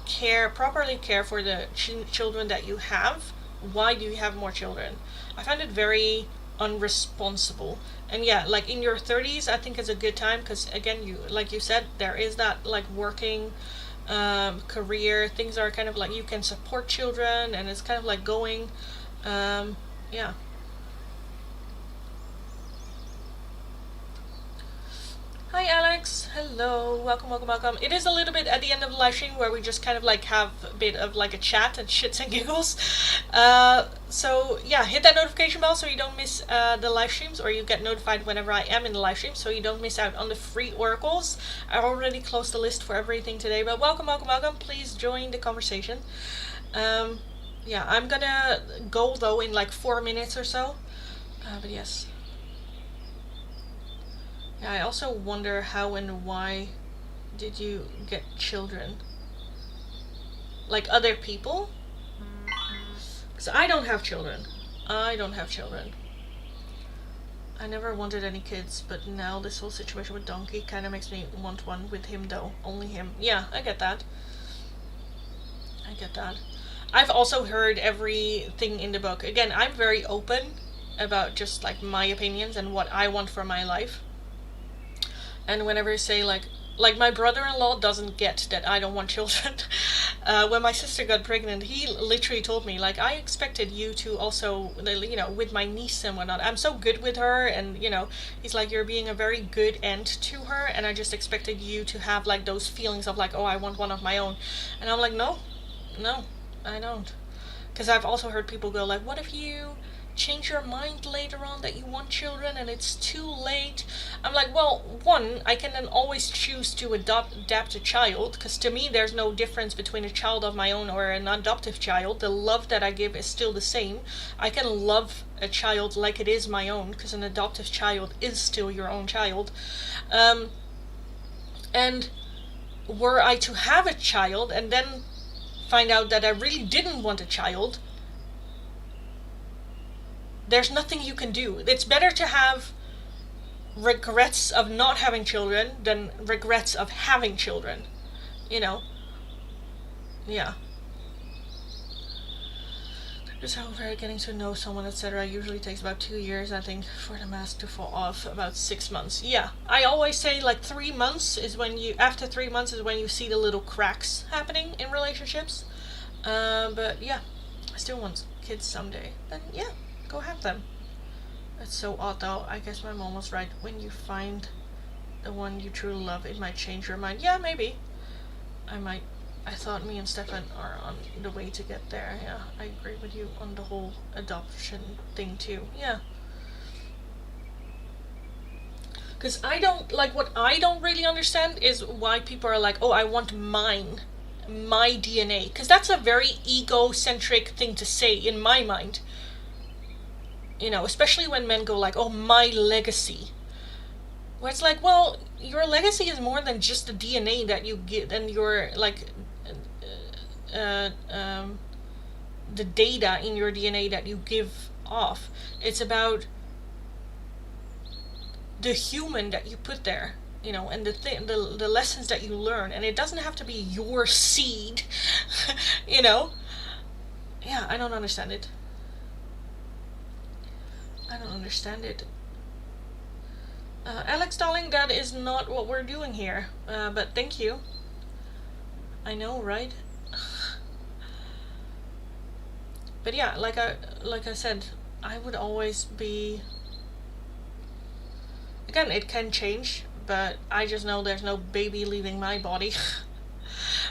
properly care for the children that you have, why do you have more children? I find it very unresponsible. And yeah, like in your 30s, I think is a good time because again, you like you said, there is that like working career, things are kind of like you can support children and it's kind of like going yeah. Hi Alex, hello, welcome, welcome, welcome. It is a little bit at the end of the live stream where we just kind of like have a bit of like a chat and shits and giggles. So yeah, hit that notification bell so you don't miss the live streams, or you get notified whenever I am in the live stream so you don't miss out on the free oracles. I already closed the list for everything today, but welcome, welcome, welcome. Please join the conversation. Yeah, I'm gonna go though in like 4 minutes or so. But yes. Yeah, I also wonder how and why did you get children? Like other people? Because I don't have children. I don't have children. I never wanted any kids, but now this whole situation with Donkey kind of makes me want one with him though. Only him. Yeah, I get that. I get that. I've also heard everything in the book. Again, I'm very open about just like my opinions and what I want for my life. And whenever I say like my brother-in-law doesn't get that I don't want children. When my sister got pregnant, he literally told me like, I expected you to also, you know, with my niece and whatnot, I'm so good with her, and you know, he's like, you're being a very good aunt to her, and I just expected you to have like those feelings of like, oh, I want one of my own. And I'm like, no, I don't. Because I've also heard people go like, what if you change your mind later on that you want children and it's too late? I'm like, well, one, I can then always choose to adapt a child, because to me there's no difference between a child of my own or an adoptive child. The love that I give is still the same. I can love a child like it is my own, because an adoptive child is still your own child. And were I to have a child and then find out that I really didn't want a child, there's nothing you can do. It's better to have regrets of not having children than regrets of having children. You know? Yeah. Just how very getting to know someone, etc. usually takes about 2 years, I think, for the mask to fall off. About 6 months. Yeah. I always say like 3 months is when you, after 3 months is when you see the little cracks happening in relationships. But yeah. I still want kids someday. Then yeah. Go have them. That's so odd though. I guess my mom was right. When you find the one you truly love, it might change your mind. Yeah, maybe. I thought me and Stefan are on the way to get there. Yeah, I agree with you on the whole adoption thing too. Yeah. Because I don't, like, what I don't really understand is why people are like, oh, I want mine. My DNA. Because that's a very egocentric thing to say in my mind. You know, especially when men go like, oh, my legacy. Where it's like, well, your legacy is more than just the DNA that you get and your, like, the data in your DNA that you give off. It's about the human that you put there, you know, and the lessons that you learn. And it doesn't have to be your seed, you know. Yeah, I don't understand it. I don't understand it. Alex, darling, that is not what we're doing here. But thank you. I know, right? But yeah, like I said, I would always be. Again, it can change, but I just know there's no baby leaving my body,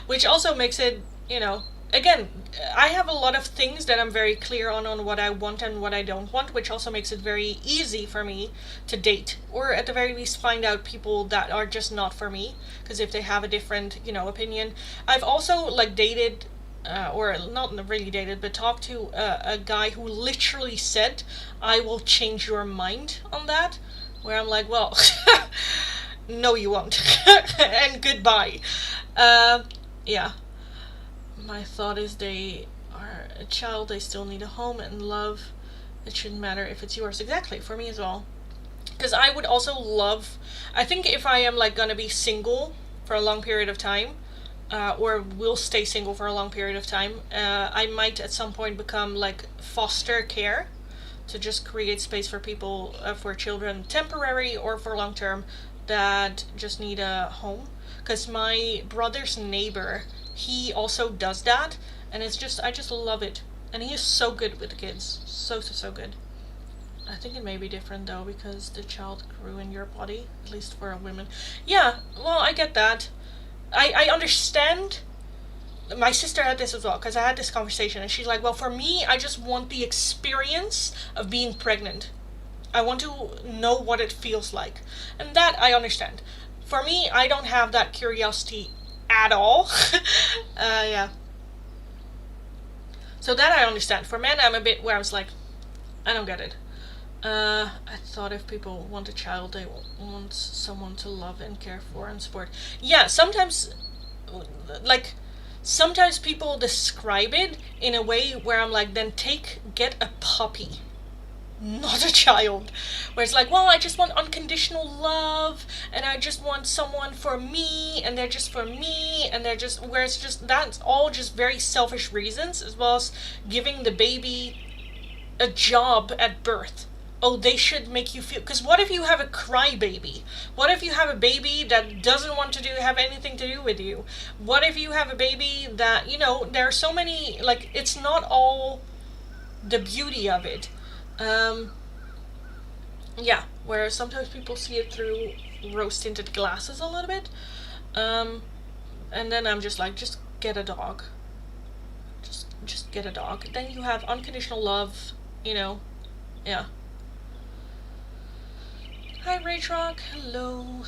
which also makes it, you know. Again, I have a lot of things that I'm very clear on what I want and what I don't want, which also makes it very easy for me to date, or at the very least find out people that are just not for me, because if they have a different, you know, opinion. I've also, like, dated, or not really dated, but talked to a guy who literally said, I will change your mind on that, where I'm like, well, no you won't, and goodbye. Yeah. My thought is they are a child, they still need a home and love. It shouldn't matter if it's yours. Exactly, for me as well. Because I would also love, I think if I am like gonna be single for a long period of time, or will stay single for a long period of time. I might at some point become like foster care to just create space for people, for children, temporary or for long term, that just need a home. Because my brother's neighbor, he also does that, and I just love it. And he is so good with the kids. So good. I think it may be different though, because the child grew in your body, at least for a woman. Yeah, well, I get that. I understand. My sister had this as well, because I had this conversation, and she's like, well, for me, I just want the experience of being pregnant. I want to know what it feels like. And that I understand. For me, I don't have that curiosity at all. Yeah. So that I understand. For men, I'm a bit where I was like, I don't get it. I thought if people want a child, they want someone to love and care for and support. Yeah, sometimes, like, sometimes people describe it in a way where I'm like, then get a puppy, not a child. Where it's like, well, I just want unconditional love, and I just want someone for me, and they're just for me, and they're just, where it's just, that's all just very selfish reasons, as well as giving the baby a job at birth. Oh, they should make you feel, because what if you have a crybaby? What if you have a baby that doesn't want to have anything to do with you? What if you have a baby that, there are so many, like, it's not all the beauty of it. Yeah, where sometimes people see it through rose-tinted glasses a little bit. And then I'm just like, just get a dog. Just get a dog. Then you have unconditional love, yeah. Hi, Rachrock. Hello.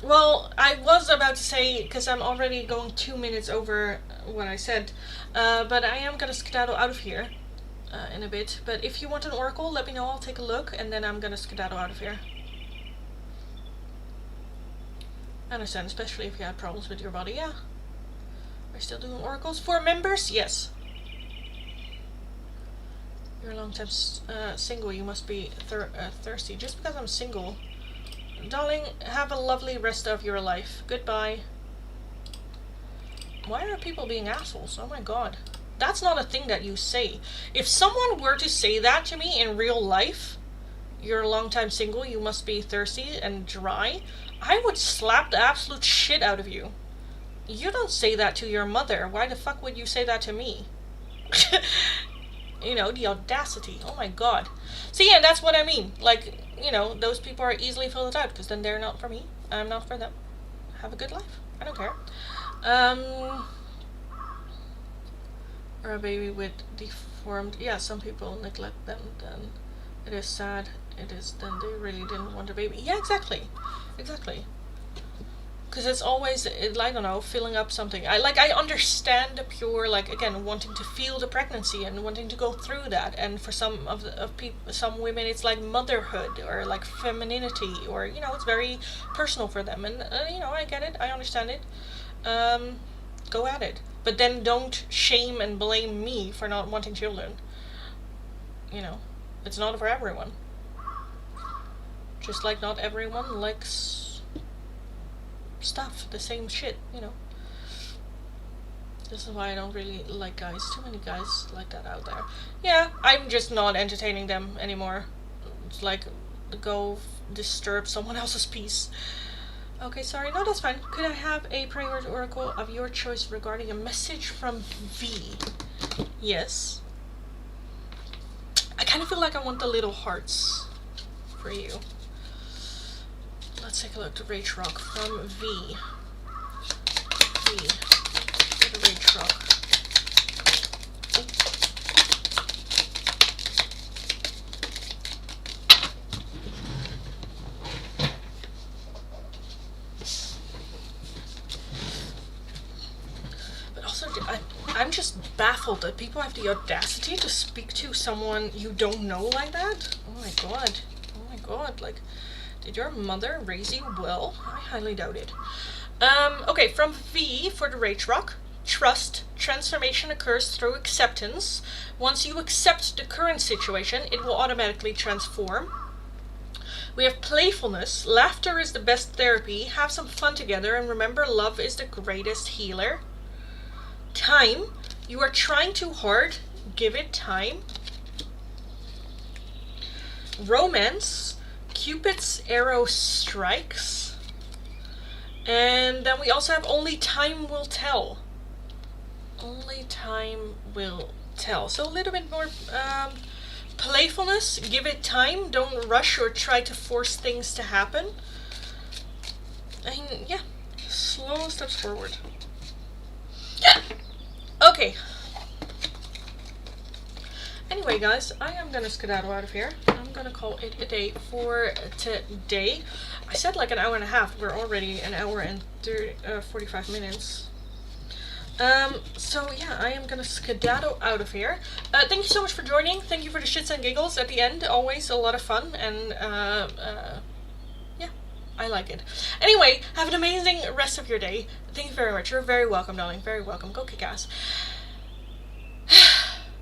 Well, I was about to say, because I'm already going 2 minutes over what I said, but I am going to skedaddle out of here in a bit. But if you want an oracle, let me know. I'll take a look, and then I'm going to skedaddle out of here. I understand, especially if you have problems with your body. Yeah. We're still doing oracles for members? Yes. You're a long time single, you must be thirsty. Just because I'm single. Darling, have a lovely rest of your life. Goodbye. Why are people being assholes? Oh my god. That's not a thing that you say. If someone were to say that to me in real life, you're a long time single, you must be thirsty and dry, I would slap the absolute shit out of you. You don't say that to your mother. Why the fuck would you say that to me? The audacity. Oh my god. So yeah, that's what I mean. Like, those people are easily filtered out, because then they're not for me. I'm not for them. Have a good life. I don't care. Or a baby with deformed... Yeah, some people neglect them, then it is sad. It is, then they really didn't want a baby. Yeah, exactly. Exactly. Because it's always, I don't know, filling up something. I understand the pure, again, wanting to feel the pregnancy and wanting to go through that. And for some some women, it's like motherhood or like femininity, or it's very personal for them. And I get it, I understand it. Go at it, but then don't shame and blame me for not wanting children. It's not for everyone. Just like not everyone likes stuff, the same shit, This is why I don't really like guys. Too many guys like that out there. Yeah, I'm just not entertaining them anymore. It's like, go disturb someone else's peace. Okay, sorry. No, that's fine. Could I have a prayer oracle of your choice regarding a message from V? Yes. I kind of feel like I want the little hearts for you. Let's take a look to Rage Rock from V. V. For the Rage Rock. But also, I'm just baffled that people have the audacity to speak to someone you don't know like that. Oh my god. Oh my god. Like, did your mother raise you well? I highly doubt it. Okay, from V for the Rage Rock. Trust. Transformation occurs through acceptance. Once you accept the current situation, it will automatically transform. We have playfulness. Laughter is the best therapy. Have some fun together, and remember, love is the greatest healer. Time. You are trying too hard. Give it time. Romance. Cupid's arrow strikes. And then we also have only time will tell. Only time will tell. So a little bit more playfulness. Give it time. Don't rush or try to force things to happen. And yeah, slow steps forward. Okay. Anyway, guys, I am gonna skedaddle out of here. I'm gonna call it a day for today. I said like an hour and a half. We're already an hour and 45 minutes. So yeah, I am gonna skedaddle out of here. Thank you so much for joining. Thank you for the shits and giggles at the end. Always a lot of fun, and yeah, I like it. Anyway, have an amazing rest of your day. Thank you very much. You're very welcome, darling. Very welcome. Go kick ass.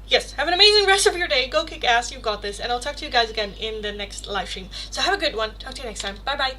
Yes, have an amazing rest of your day. Go kick ass. You got this. And I'll talk to you guys again in the next live stream. So have a good one. Talk to you next time. Bye bye.